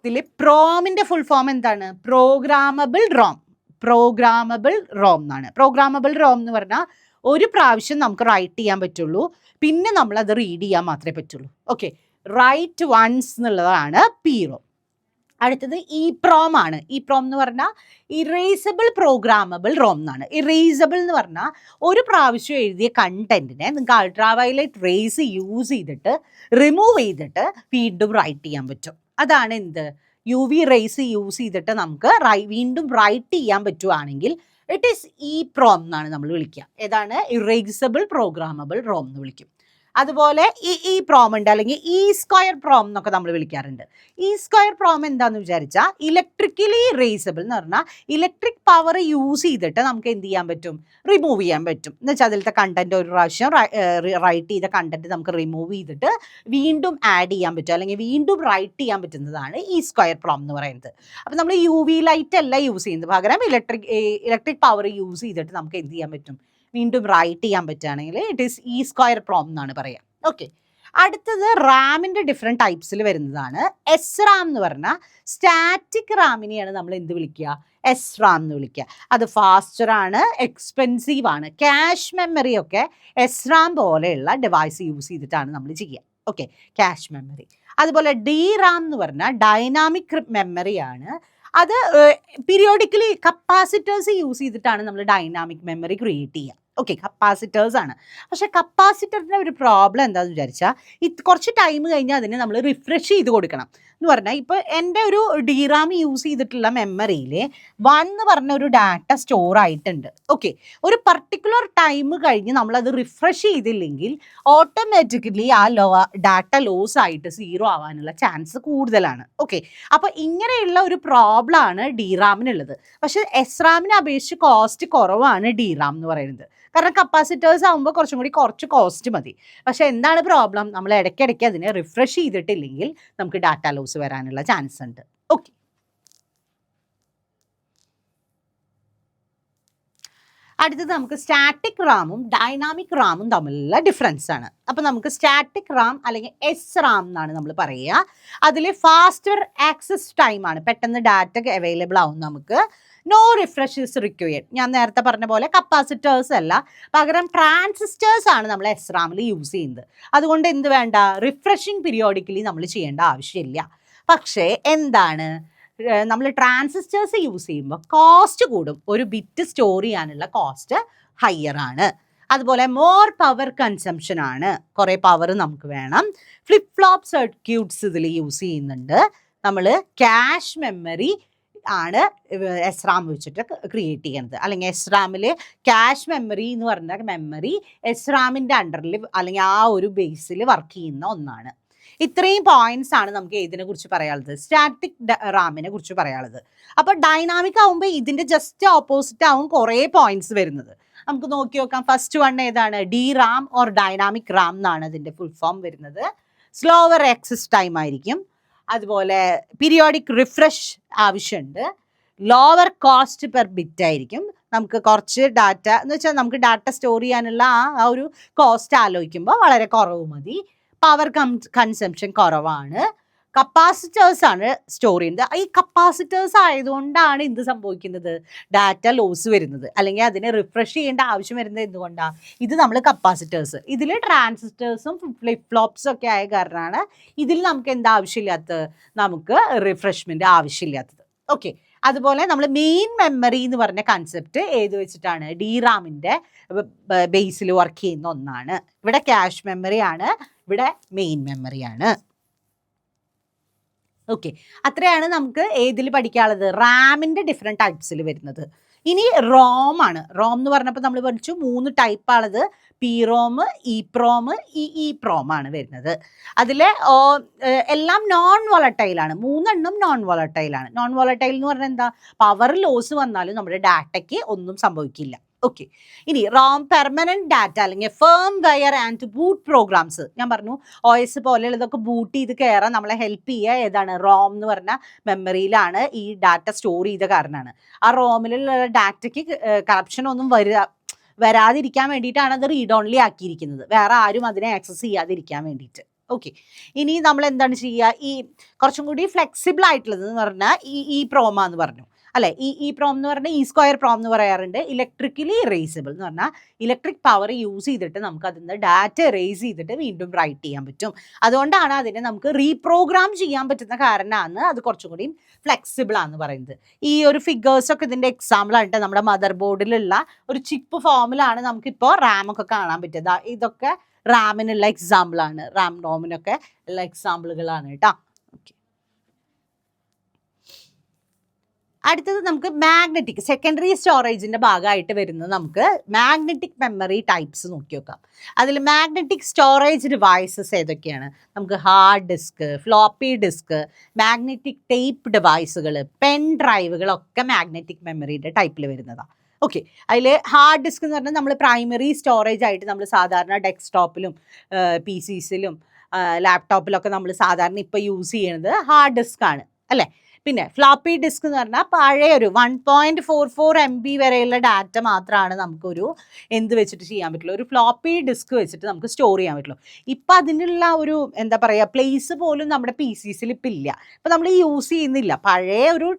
[SPEAKER 1] ഇതിൽ പ്രോമിൻ്റെ ഫുൾ ഫോം എന്താണ്, പ്രോഗ്രാമബിൾ റോം. പ്രോഗ്രാമബിൾ റോം എന്നാണ്. പ്രോഗ്രാമബിൾ റോം എന്ന് പറഞ്ഞാൽ ഒരു പ്രാവശ്യം നമുക്ക് റൈറ്റ് ചെയ്യാൻ പറ്റുള്ളൂ, പിന്നെ നമ്മളത് റീഡ് ചെയ്യാൻ മാത്രമേ പറ്റുള്ളൂ. ഓക്കെ, റൈറ്റ് വൺസ് എന്നുള്ളതാണ് PROM. അടുത്തത് EPROM ആണ്. EPROM എന്ന് പറഞ്ഞാൽ ഇറേസബിൾ പ്രോഗ്രാമബിൾ റോം എന്നാണ്. ഇറേസബിൾ എന്ന് പറഞ്ഞാൽ ഒരു പ്രാവശ്യം എഴുതിയ കണ്ടന്റിനെ നിങ്ങൾക്ക് അൾട്രാവയലറ്റ് റേസ് യൂസ് ചെയ്തിട്ട് റിമൂവ് ചെയ്തിട്ട് വീണ്ടും റൈറ്റ് ചെയ്യാൻ പറ്റും. അതാണ് എന്ത്, UV റേസ് യൂസ് ചെയ്തിട്ട് നമുക്ക് വീണ്ടും റൈറ്റ് ചെയ്യാൻ പറ്റുവാണെങ്കിൽ ഇറ്റ് ഈസ് EPROM എന്നാണ് നമ്മൾ വിളിക്കുക. ഏതാണ്, ഇറേസബിൾ പ്രോഗ്രാമബിൾ റോം എന്ന് വിളിക്കും. അതുപോലെ ഈ പ്രോം ഉണ്ട്, അല്ലെങ്കിൽ ഇ സ്ക്വയർ പ്രോം എന്നൊക്കെ നമ്മൾ വിളിക്കാറുണ്ട്. ഇ സ്ക്വയർ പ്രോം എന്താന്ന് വിചാരിച്ചാൽ ഇലക്ട്രിക്കലി ഇറേസബിൾ എന്ന് പറഞ്ഞാൽ ഇലക്ട്രിക് പവർ യൂസ് ചെയ്തിട്ട് നമുക്ക് എന്ത് ചെയ്യാൻ പറ്റും, റിമൂവ് ചെയ്യാൻ പറ്റും. എന്ന് വെച്ചാൽ അതിലത്തെ കണ്ടന്റ് ഒരു പ്രാവശ്യം റൈറ്റ് ചെയ്ത കണ്ടന്റ് നമുക്ക് റിമൂവ് ചെയ്തിട്ട് വീണ്ടും ആഡ് ചെയ്യാൻ പറ്റും, അല്ലെങ്കിൽ വീണ്ടും റൈറ്റ് ചെയ്യാൻ പറ്റുന്നതാണ് ഈ സ്ക്വയർ പ്രോം എന്ന് പറയുന്നത്. അപ്പം നമ്മൾ UV ലൈറ്റ് അല്ല യൂസ് ചെയ്യുന്നത്, പകരം ഇലക്ട്രിക് പവർ യൂസ് ചെയ്തിട്ട് നമുക്ക് എന്ത് ചെയ്യാൻ പറ്റും, വീണ്ടും റൈറ്റ് ചെയ്യാൻ പറ്റുകയാണെങ്കിൽ it is E square PROM എന്നാണ് പറയുക. ഓക്കെ, അടുത്തത് റാമിൻ്റെ ഡിഫറെൻറ്റ് ടൈപ്സിൽ വരുന്നതാണ് എസ് റാം എന്ന് പറഞ്ഞാൽ സ്റ്റാറ്റിക് റാമിനെയാണ് നമ്മൾ എന്ത് വിളിക്കുക, എസ് റാം എന്ന് വിളിക്കുക. അത് ഫാസ്റ്ററാണ്, എക്സ്പെൻസീവ് ആണ്. ക്യാഷ് മെമ്മറി ഒക്കെ എസ് റാം പോലെയുള്ള ഡിവൈസ് യൂസ് ചെയ്തിട്ടാണ് നമ്മൾ ചെയ്യുക. Okay, cache memory. അതുപോലെ ഡി റാം എന്ന് പറഞ്ഞാൽ ഡൈനാമിക് മെമ്മറിയാണ്. അത് പീരിയോഡിക്കലി കപ്പാസിറ്റേഴ്സ് യൂസ് ചെയ്തിട്ടാണ് നമ്മൾ ഡൈനാമിക് മെമ്മറി ക്രിയേറ്റ് ചെയ്യുക. ഓക്കെ, കപ്പാസിറ്റേഴ്സ് ആണ്. പക്ഷേ കപ്പാസിറ്ററിൻ്റെ ഒരു പ്രോബ്ലം എന്താണെന്ന് വിചാരിച്ചാൽ കുറച്ച് ടൈം കഴിഞ്ഞാൽ അതിനെ നമ്മൾ റിഫ്രഷ് ചെയ്ത് കൊടുക്കണം. എന്ന് പറഞ്ഞാൽ ഇപ്പോൾ എൻ്റെ ഒരു DRAM യൂസ് ചെയ്തിട്ടുള്ള മെമ്മറിയിൽ 1 എന്ന് പറഞ്ഞ ഒരു ഡാറ്റ സ്റ്റോർ ആയിട്ടുണ്ട്. ഓക്കെ, ഒരു പർട്ടിക്കുലർ ടൈം കഴിഞ്ഞ് നമ്മളത് റിഫ്രഷ് ചെയ്തില്ലെങ്കിൽ ഓട്ടോമാറ്റിക്കലി ആ ഡാറ്റ ലോസ് ആയിട്ട് 0 ആവാനുള്ള ചാൻസ് കൂടുതലാണ്. ഓക്കെ, അപ്പോൾ ഇങ്ങനെയുള്ള ഒരു പ്രോബ്ലമാണ് DRAMനുള്ളത്. പക്ഷേ SRAMനെ അപേക്ഷിച്ച് കോസ്റ്റ് കുറവാണ് DRAM എന്ന് പറയുന്നത്. കാരണം കപ്പാസിറ്റേഴ്സ് ആകുമ്പോൾ കുറച്ച് കോസ്റ്റ് മതി. പക്ഷേ എന്താണ് പ്രോബ്ലം, നമ്മൾ ഇടയ്ക്കിടയ്ക്ക് അതിനെ റിഫ്രഷ് ചെയ്തിട്ടില്ലെങ്കിൽ നമുക്ക് ഡാറ്റ ലോസ് വരാനുള്ള ചാൻസ് ഉണ്ട്. ഓക്കെ, അടുത്തത് നമുക്ക് സ്റ്റാറ്റിക് റാമും ഡൈനാമിക് റാമും തമ്മിലുള്ള ഡിഫറൻസ് ആണ്. അപ്പോൾ നമുക്ക് സ്റ്റാറ്റിക് റാം അല്ലെങ്കിൽ എസ് റാം എന്നാണ് നമ്മൾ പറയുക. അതിൽ ഫാസ്റ്റർ ആക്സസ് ടൈമാണ്, പെട്ടെന്ന് ഡാറ്റ അവൈലബിൾ ആവും നമുക്ക്. No refreshes required. ഞാൻ നേരത്തെ പറഞ്ഞ പോലെ കപ്പാസിറ്റേഴ്സ് അല്ല, പകരം ട്രാൻസിസ്റ്റേഴ്സ് ആണ് നമ്മൾ എസ് റാമിൽ യൂസ് ചെയ്യുന്നത്. അതുകൊണ്ട് എന്ത് വേണ്ട, റിഫ്രഷിങ് പീരിയോഡിക്കലി നമ്മൾ ചെയ്യേണ്ട ആവശ്യമില്ല. പക്ഷേ എന്താണ്, നമ്മൾ ട്രാൻസിസ്റ്റേഴ്സ് യൂസ് ചെയ്യുമ്പോൾ കോസ്റ്റ് കൂടും. ഒരു ബിറ്റ് സ്റ്റോർ ചെയ്യാനുള്ള കോസ്റ്റ് ഹയർ ആണ്. അതുപോലെ മോർ പവർ കൺസംഷൻ ആണ്, കുറേ പവർ നമുക്ക് വേണം. ഫ്ലിപ്പ് ഫ്ലോപ്പ് സർക്യൂട്ട്സ് ഇതിൽ യൂസ് ചെയ്യുന്നുണ്ട്. നമ്മൾ ക്യാഷ് മെമ്മറി ആണ് എസ് റാം വെച്ചിട്ട് ക്രിയേറ്റ് ചെയ്യുന്നത്. അല്ലെങ്കിൽ എസ് റാമിൽ ക്യാഷ് മെമ്മറി എന്ന് പറഞ്ഞ മെമ്മറി എസ് റാമിൻ്റെ അണ്ടറിൽ അല്ലെങ്കിൽ ആ ഒരു ബേസിൽ വർക്ക് ചെയ്യുന്ന ഒന്നാണ്. ഇത്രയും പോയിന്റ്സ് ആണ് നമുക്ക് ഇതിനെ കുറിച്ച് പറയാനുള്ളത്, സ്റ്റാറ്റിക് റാമിനെ കുറിച്ച് പറയാനുള്ളത്. അപ്പോൾ ഡൈനാമിക് ആകുമ്പോൾ ഇതിൻ്റെ ജസ്റ്റ് ഓപ്പോസിറ്റ് ആവും കുറേ പോയിന്റ്സ് വരുന്നത്. നമുക്ക് നോക്കി നോക്കാം. ഫസ്റ്റ് വൺ ഏതാണ്, DRAM ഓർ ഡൈനാമിക് റാം എന്നാണ് അതിൻ്റെ ഫുൾ ഫോം വരുന്നത്. സ്ലോവർ ആക്സസ് ടൈം ആയിരിക്കും. അതുപോലെ പീരിയോഡിക് റിഫ്രഷ് ആവശ്യമുണ്ട്. ലോവർ കോസ്റ്റ് പെർ ബിറ്റ് ആയിരിക്കും. നമുക്ക് കുറച്ച് ഡാറ്റ എന്ന് വെച്ചാൽ നമുക്ക് ഡാറ്റ സ്റ്റോർ ചെയ്യാനുള്ള ആ ഒരു കോസ്റ്റ് ആലോചിക്കുമ്പോൾ വളരെ കുറവ് മതി. പവർ കൺസംഷൻ കുറവാണ്. കപ്പാസിറ്റേഴ്സ് ആണ് സ്റ്റോർ ചെയ്യുന്നത്. ഈ കപ്പാസിറ്റേഴ്സ് ആയതുകൊണ്ടാണ് എന്ത് സംഭവിക്കുന്നത്, ഡാറ്റ ലോസ് വരുന്നത്, അല്ലെങ്കിൽ അതിനെ റിഫ്രഷ് ചെയ്യേണ്ട ആവശ്യം വരുന്നത് എന്തുകൊണ്ടാണ്, ഇത് നമ്മൾ കപ്പാസിറ്റേഴ്സ്. ഇതിൽ ട്രാൻസിസ്റ്റേഴ്സും ഫ്ലിപ്പ് ഫ്ലോപ്സും ഒക്കെ ആയ കാരണമാണ് ഇതിൽ നമുക്ക് എന്താ ആവശ്യമില്ലാത്തത്, നമുക്ക് റിഫ്രഷ്മെൻറ്റ് ആവശ്യമില്ലാത്തത്. ഓക്കെ, അതുപോലെ നമ്മൾ മെയിൻ മെമ്മറി എന്ന് പറഞ്ഞ കൺസെപ്റ്റ് ഏത് വെച്ചിട്ടാണ്, DRAMൻ്റെ ബേസിൽ വർക്ക് ചെയ്യുന്ന ഒന്നാണ്. ഇവിടെ ക്യാഷ് മെമ്മറിയാണ്, ഇവിടെ മെയിൻ മെമ്മറിയാണ്. ഓക്കെ, അത്രയാണ് നമുക്ക് ഏതിൽ പഠിക്കാനുള്ളത്, റാമിൻ്റെ ഡിഫറെൻറ്റ് ടൈപ്സിൽ വരുന്നത്. ഇനി റോം ആണ്. റോം എന്ന് പറഞ്ഞപ്പോൾ നമ്മൾ പഠിച്ചു 3 ടൈപ്പാണത്. PROM, EPROM, EEPROM ആണ് വരുന്നത്. അതിൽ എല്ലാം നോൺ വോളട്ടൈലാണ്. 3 എണ്ണം നോൺ വോളട്ടൈലാണ്. നോൺ വോളട്ടൈൽ എന്ന് പറഞ്ഞാൽ എന്താ, പവർ ലോസ് വന്നാലും നമ്മുടെ ഡാറ്റയ്ക്ക് ഒന്നും സംഭവിക്കില്ല. ഓക്കെ, ഇനി റോം പെർമനൻറ്റ് ഡാറ്റ അല്ലെങ്കിൽ firmware and boot programs. ഞാൻ പറഞ്ഞു OS പോലെയുള്ളതൊക്കെ ബൂട്ട് ചെയ്ത് കയറാൻ നമ്മളെ ഹെൽപ്പ് ചെയ്യുക ഏതാണ്, റോം എന്ന് പറഞ്ഞ മെമ്മറിയിലാണ്. ഈ ഡാറ്റ സ്റ്റോർ ചെയ്ത കാരണമാണ്. ആ റോമിലുള്ള ഡാറ്റയ്ക്ക് കറപ്ഷൻ ഒന്നും വരാതിരിക്കാൻ വേണ്ടിയിട്ടാണ് അത് റീഡ് ഓൺലി ആക്കിയിരിക്കുന്നത്, വേറെ ആരും അതിനെ ആക്സസ് ചെയ്യാതിരിക്കാൻ വേണ്ടിയിട്ട്. ഓക്കെ, ഇനി നമ്മൾ എന്താണ് ചെയ്യുക, ഈ കുറച്ചും കൂടി ഫ്ലെക്സിബിൾ ആയിട്ടുള്ളത് എന്ന് പറഞ്ഞാൽ ഈ പ്രോമ എന്ന് പറഞ്ഞു അല്ലെ. ഈ പ്രോം എന്ന് പറഞ്ഞാൽ ഈ സ്ക്വയർ പ്രോം എന്ന് പറയാറുണ്ട്. ഇലക്ട്രിക്കലി ഇറേസബിൾ എന്ന് പറഞ്ഞാൽ ഇലക്ട്രിക് പവർ യൂസ് ചെയ്തിട്ട് നമുക്ക് അതിൽ നിന്ന് ഡാറ്റ ഇറേസ് ചെയ്തിട്ട് വീണ്ടും റൈറ്റ് ചെയ്യാൻ പറ്റും. അതുകൊണ്ടാണ് അതിനെ നമുക്ക് റീപ്രോഗ്രാം ചെയ്യാൻ പറ്റുന്ന കാരണമാണ് അത് കുറച്ചും കൂടി ഫ്ലെക്സിബിൾ ആണെന്ന് പറയുന്നത്. ഈ ഒരു ഫിഗേഴ്സൊക്കെ ഇതിൻ്റെ എക്സാമ്പിളായിട്ട് നമ്മുടെ മദർ ബോർഡിലുള്ള ഒരു ചിപ്പ് ഫോമിലാണ് നമുക്കിപ്പോൾ റാമൊക്കെ കാണാൻ പറ്റിയത്. ഇതൊക്കെ റാമിനുള്ള എക്സാമ്പിളാണ്, റോമിനൊക്കെ ഉള്ള എക്സാമ്പിളുകളാണ് കേട്ടോ. അടുത്തത് നമുക്ക് മാഗ്നറ്റിക് സെക്കൻഡറി സ്റ്റോറേജിന്റെ ഭാഗമായിട്ട് വരുന്നത് നമുക്ക് മാഗ്നറ്റിക് മെമ്മറി ടൈപ്സ് നോക്കി നോക്കാം. അതിൽ മാഗ്നറ്റിക് സ്റ്റോറേജ് ഡിവൈസസ് ഏതൊക്കെയാണ്? നമുക്ക് hard disk, floppy disk, magnetic tape ഡിവൈസുകൾ, പെൻ ഡ്രൈവുകളൊക്കെ മാഗ്നറ്റിക് മെമ്മറിയുടെ ടൈപ്പിൽ വരുന്നതാണ്. ഓക്കെ, അതിൽ ഹാർഡ് ഡിസ്ക് എന്ന് പറഞ്ഞാൽ നമ്മൾ പ്രൈമറി സ്റ്റോറേജ് ആയിട്ട് നമ്മൾ സാധാരണ ഡെസ്ക്ടോപ്പിലും PCസിലും ലാപ്ടോപ്പിലൊക്കെ നമ്മൾ സാധാരണ ഇപ്പോൾ യൂസ് ചെയ്യുന്നത് ഹാർഡ് ഡിസ്ക് ആണ് അല്ലേ. പിന്നെ ഫ്ലോപ്പി ഡിസ്ക് എന്ന് പറഞ്ഞാൽ പഴയ ഒരു 1.44 MB വരെയുള്ള ഡാറ്റ മാത്രമാണ് നമുക്കൊരു എന്ത് വെച്ചിട്ട് ചെയ്യാൻ പറ്റുള്ളൂ, ഒരു ഫ്ലോപ്പി ഡിസ്ക് വെച്ചിട്ട് നമുക്ക് സ്റ്റോർ ചെയ്യാൻ പറ്റുള്ളൂ. ഇപ്പം അതിനുള്ള ഒരു എന്താ പറയുക പ്ലേസ് പോലും നമ്മുടെ PCസിൽ ഇപ്പം ഇല്ല. ഇപ്പം നമ്മൾ യൂസ് ചെയ്യുന്നില്ല. പഴയ ഒരു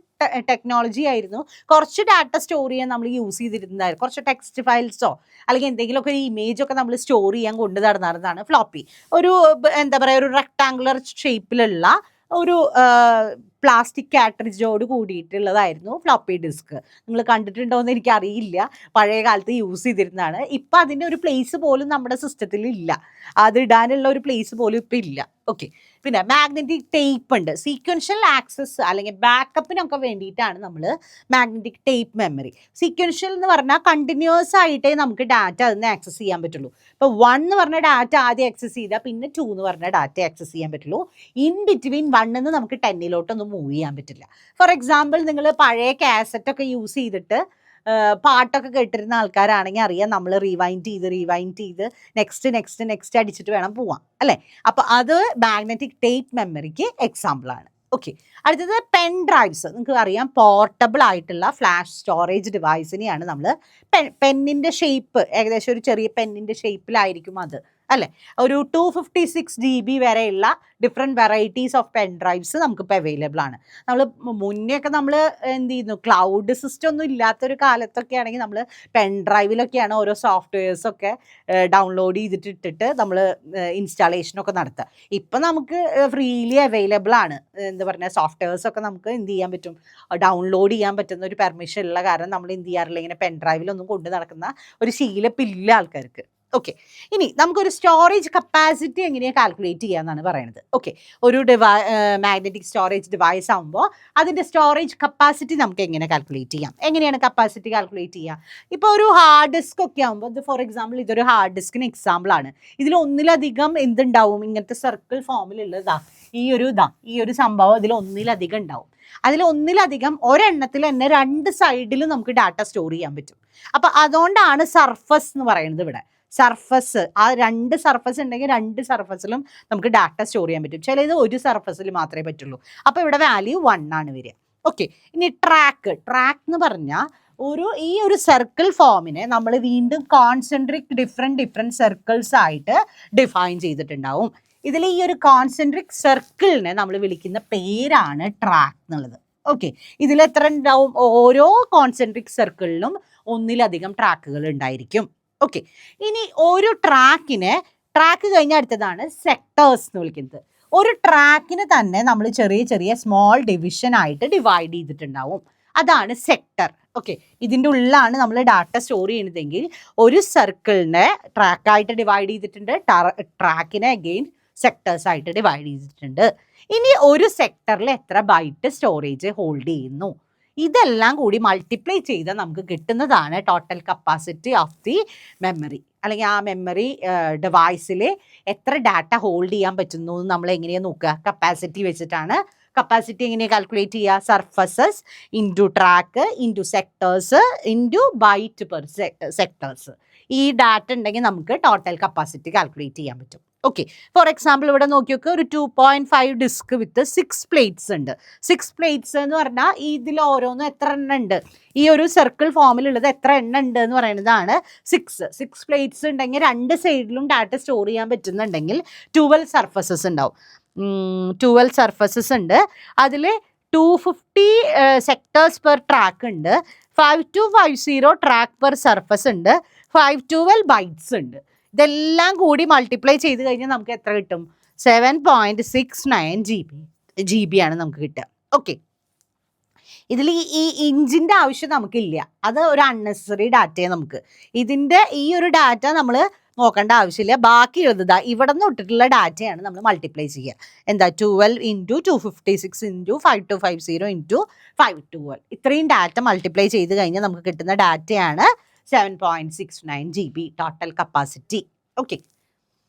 [SPEAKER 1] ടെക്നോളജി ആയിരുന്നു. കുറച്ച് ഡാറ്റ സ്റ്റോർ ചെയ്യാൻ നമ്മൾ യൂസ് ചെയ്തിരുന്നതായിരുന്നു. കുറച്ച് ടെക്സ്റ്റ് ഫയൽസോ അല്ലെങ്കിൽ എന്തെങ്കിലുമൊക്കെ ഒരു ഇമേജൊക്കെ നമ്മൾ സ്റ്റോർ ചെയ്യാൻ കൊണ്ട് നടന്നതാണ് ഫ്ലോപ്പി. ഒരു എന്താ പറയുക ഒരു റെക്ടാങ്കുലർ ഷേപ്പിലുള്ള ഒരു പ്ലാസ്റ്റിക് കാട്രിഡ്ജോട് കൂടിയിട്ടുള്ളതായിരുന്നു ഫ്ലോപ്പി ഡിസ്ക്. നിങ്ങൾ കണ്ടിട്ടുണ്ടോ എന്ന് എനിക്കറിയില്ല. പഴയ കാലത്ത് യൂസ് ചെയ്തിരുന്നതാണ്. ഇപ്പം അതിൻ്റെ ഒരു പ്ലേസ് പോലും നമ്മുടെ സിസ്റ്റത്തിൽ ഇല്ല. അത് ഇടാനുള്ള ഒരു പ്ലേസ് പോലും ഇപ്പം ഇല്ല. ഓക്കെ, പിന്നെ മാഗ്നറ്റിക് ടേപ്പ് ഉണ്ട്. സീക്വൻഷ്യൽ ആക്സസ് അല്ലെങ്കിൽ ബാക്കപ്പിനൊക്കെ വേണ്ടിയിട്ടാണ് നമ്മൾ മാഗ്നറ്റിക് ടേപ്പ് മെമ്മറി. സീക്വൻഷ്യൽ എന്ന് പറഞ്ഞാൽ കണ്ടിന്യൂസ് ആയിട്ടേ നമുക്ക് ഡാറ്റ അതിന് ആക്സസ് ചെയ്യാൻ പറ്റുള്ളൂ. ഇപ്പോൾ 1 എന്ന് പറഞ്ഞ ഡാറ്റ ആദ്യം ആക്സസ് ചെയ്താൽ പിന്നെ 2 എന്ന് പറഞ്ഞ ഡാറ്റ ആക്സസ് ചെയ്യാൻ പറ്റുള്ളൂ. ഇൻ ബിറ്റ്വീൻ 1 എന്ന് നമുക്ക് 10 മൂവ് ചെയ്യാൻ പറ്റില്ല. ഫോർ എക്സാമ്പിൾ നിങ്ങൾ പഴയ കാസറ്റൊക്കെ യൂസ് ചെയ്തിട്ട് പാട്ടൊക്കെ കേട്ടിരുന്ന ആൾക്കാരാണെങ്കിൽ അറിയാം, നമ്മൾ റിവൈൻഡ് ചെയ്ത് നെക്സ്റ്റ് അടിച്ചിട്ട് വേണം പോവാം അല്ലേ. അപ്പോൾ അത് മാഗ്നറ്റിക് ടേപ്പ് മെമ്മറിക്ക് എക്സാമ്പിളാണ്. ഓക്കെ, അടുത്തത് പെൻ ഡ്രൈവ്സ്. നിങ്ങൾക്ക് അറിയാം പോർട്ടബിൾ ആയിട്ടുള്ള ഫ്ലാഷ് സ്റ്റോറേജ് ഡിവൈസിനെയാണ് നമ്മൾ പെന്നിൻ്റെ ഷേപ്പ് ഏകദേശം ഒരു ചെറിയ പെന്നിൻ്റെ ഷേപ്പിലായിരിക്കും അത് അല്ലേ. ഒരു 256 GB വരെയുള്ള different varieties of pen drives നമുക്കിപ്പോൾ അവൈലബിൾ ആണ്. നമ്മൾ മുന്നേ ഒക്കെ നമ്മൾ എന്ത് ചെയ്യുന്നു, ക്ലൗഡ് സിസ്റ്റം ഒന്നും ഇല്ലാത്തൊരു കാലത്തൊക്കെ ആണെങ്കിൽ നമ്മൾ പെൻ ഡ്രൈവിലൊക്കെയാണ് ഓരോ സോഫ്റ്റ്വെയർസൊക്കെ ഡൗൺലോഡ് ചെയ്തിട്ടിട്ട് നമ്മൾ ഇൻസ്റ്റാളേഷനൊക്കെ നടത്തുക. ഇപ്പം നമുക്ക് ഫ്രീലി അവൈലബിൾ ആണ്. എന്താ പറയുക സോഫ്റ്റ്വെയർസൊക്കെ നമുക്ക് എന്ത് ചെയ്യാൻ പറ്റും, ഡൗൺലോഡ് ചെയ്യാൻ പറ്റുന്ന ഒരു പെർമിഷൻ ഉള്ള കാരണം നമ്മൾ എന്ത് ചെയ്യാറില്ല, ഇങ്ങനെ പെൻ ഡ്രൈവിലൊന്നും കൊണ്ട് നടക്കുന്ന ഒരു ശീലപ്പില്ല ആൾക്കാർക്ക്. ഓക്കെ, ഇനി നമുക്കൊരു സ്റ്റോറേജ് കപ്പാസിറ്റി എങ്ങനെയാണ് കാൽക്കുലേറ്റ് ചെയ്യാന്നാണ് പറയുന്നത്. ഓക്കെ, ഒരു മാഗ്നറ്റിക് സ്റ്റോറേജ് ഡിവൈസ് ആകുമ്പോൾ അതിൻ്റെ സ്റ്റോറേജ് കപ്പാസിറ്റി നമുക്ക് എങ്ങനെ കാൽക്കുലേറ്റ് ചെയ്യാം? എങ്ങനെയാണ് കപ്പാസിറ്റി കാൽക്കുലേറ്റ് ചെയ്യുക? ഇപ്പോൾ ഒരു ഹാർഡ് ഡിസ്ക് ഒക്കെ ആകുമ്പോൾ ഇത് ഫോർ എക്സാമ്പിൾ ഇതൊരു ഹാർഡ് ഡിസ്കിന് എക്സാമ്പിളാണ്. ഇതിൽ ഒന്നിലധികം എന്തുണ്ടാവും, ഇങ്ങനത്തെ സർക്കിൾ ഫോമിലുള്ളതാ ഈ ഒരു സംഭവം ഇതിൽ ഒന്നിലധികം ഉണ്ടാവും. അതിലൊന്നിലധികം ഒരെണ്ണത്തിൽ തന്നെ 2 സൈഡിലും നമുക്ക് ഡാറ്റ സ്റ്റോർ ചെയ്യാൻ പറ്റും. അപ്പം അതുകൊണ്ടാണ് സർഫസ് എന്ന് പറയുന്നത്. ഇവിടെ സർഫസ്, ആ 2 സർഫസ് ഉണ്ടെങ്കിൽ 2 സർഫസിലും നമുക്ക് ഡാറ്റ സ്റ്റോർ ചെയ്യാൻ പറ്റും. ചിലത് ഒരു സർഫസിൽ മാത്രമേ പറ്റുള്ളൂ. അപ്പോൾ ഇവിടെ വാല്യൂ 1 ആണ് വരിക. ഓക്കെ, ഇനി ട്രാക്ക് എന്ന് പറഞ്ഞാൽ ഈ ഒരു സർക്കിൾ ഫോമിനെ നമ്മൾ വീണ്ടും കോൺസെൻട്രിക് ഡിഫറെൻറ്റ് സർക്കിൾസ് ആയിട്ട് ഡിഫൈൻ ചെയ്തിട്ടുണ്ടാവും. ഇതിൽ ഈ ഒരു കോൺസെൻട്രിക് സർക്കിളിനെ നമ്മൾ വിളിക്കുന്ന പേരാണ് ട്രാക്ക് എന്നുള്ളത്. ഓക്കെ, ഇതിൽ എത്ര ഉണ്ടാവും? ഓരോ കോൺസെൻട്രിക് സർക്കിളിലും ഒന്നിലധികം ട്രാക്കുകൾ ഉണ്ടായിരിക്കും. ഓക്കെ, ഇനി ഒരു ട്രാക്ക് കഴിഞ്ഞ അടുത്തതാണ് സെക്ടേഴ്സ് എന്ന് വിളിക്കുന്നത്. ഒരു ട്രാക്കിന് തന്നെ നമ്മൾ ചെറിയ സ്മോൾ ഡിവിഷൻ ആയിട്ട് ഡിവൈഡ് ചെയ്തിട്ടുണ്ടാവും. അതാണ് സെക്ടർ. ഓക്കെ, ഇതിൻ്റെ ഉള്ളിലാണ് നമ്മൾ ഡാറ്റ സ്റ്റോർ ചെയ്യുന്നതെങ്കിൽ ഒരു സർക്കിളിനെ ട്രാക്കായിട്ട് ഡിവൈഡ് ചെയ്തിട്ടുണ്ട്, ട്രാക്കിനെ അഗെയിൻ സെക്ടേഴ്സ് ആയിട്ട് ഡിവൈഡ് ചെയ്തിട്ടുണ്ട്. ഇനി ഒരു സെക്ടറിൽ എത്ര ബൈറ്റ് സ്റ്റോറേജ് ഹോൾഡ് ചെയ്യുന്നു, ഇതെല്ലാം കൂടി മൾട്ടിപ്ലൈ ചെയ്താൽ നമുക്ക് കിട്ടുന്നതാണ് total capacity of the memory. അല്ലെങ്കിൽ ആ മെമ്മറി ഡിവൈസിൽ എത്ര ഡാറ്റ ഹോൾഡ് ചെയ്യാൻ പറ്റുന്നു നമ്മൾ എങ്ങനെയാണ് നോക്കുക? കപ്പാസിറ്റി വെച്ചിട്ടാണ്. കപ്പാസിറ്റി എങ്ങനെയാണ് കാൽക്കുലേറ്റ് ചെയ്യുക? Surfaces into track into sectors into byte per sectors. ഈ ഡാറ്റ ഉണ്ടെങ്കിൽ നമുക്ക് ടോട്ടൽ കപ്പാസിറ്റി കാൽക്കുലേറ്റ് ചെയ്യാൻ പറ്റും. ഓക്കെ, ഫോർ എക്സാമ്പിൾ ഇവിടെ നോക്കി നോക്കുക, ഒരു 2.5 ഡിസ്ക് വിത്ത് 6 പ്ലേറ്റ്സ് ഉണ്ട്. 6 പ്ലേറ്റ്സ് എന്ന് പറഞ്ഞാൽ ഇതിൽ ഓരോന്നും എത്ര എണ്ണം ഉണ്ട്, ഈ ഒരു സർക്കിൾ ഫോമിലുള്ളത് എത്ര എണ്ണം ഉണ്ട് എന്ന് പറയുന്നതാണ് 6 പ്ലേറ്റ്സ് ഉണ്ടെങ്കിൽ 2 സൈഡിലും ഡാറ്റ സ്റ്റോർ ചെയ്യാൻ പറ്റുന്നുണ്ടെങ്കിൽ 12 സർഫസസ് ഉണ്ടാവും. 12 സർഫസസ് ഉണ്ട്. അതിൽ 250 സെക്ടേഴ്സ് പെർ ട്രാക്ക് ഉണ്ട്. 5250 ട്രാക്ക് പെർ സർഫസ് ഉണ്ട്. 512 ബൈറ്റ്സ് ഉണ്ട്. ഇതെല്ലാം കൂടി മൾട്ടിപ്ലൈ ചെയ്ത് കഴിഞ്ഞാൽ നമുക്ക് എത്ര കിട്ടും? 7.69 GB ആണ് നമുക്ക് കിട്ടുക. ഓക്കെ, ഇതിൽ ഈ ഇഞ്ചിൻ്റെ ആവശ്യം നമുക്കില്ല. അത് ഒരു അൺനെസറി ഡാറ്റയെ നമുക്ക് ഇതിൻ്റെ ഈ ഒരു ഡാറ്റ നമ്മൾ നോക്കേണ്ട ആവശ്യമില്ല. ബാക്കി എഴുതുക ഇവിടെ നിന്ന് ഇട്ടിട്ടുള്ള ഡാറ്റയാണ് നമ്മൾ മൾട്ടിപ്ലൈ ചെയ്യുക. എന്താ 12 ഇൻറ്റു 256 ഇൻറ്റു 5250 ഇൻറ്റു 512. ഇത്രയും ഡാറ്റ മൾട്ടിപ്ലൈ ചെയ്ത് കഴിഞ്ഞാൽ നമുക്ക് കിട്ടുന്ന ഡാറ്റയാണ് 7.69 GB ടോട്ടൽ കപ്പാസിറ്റി. ഓക്കെ,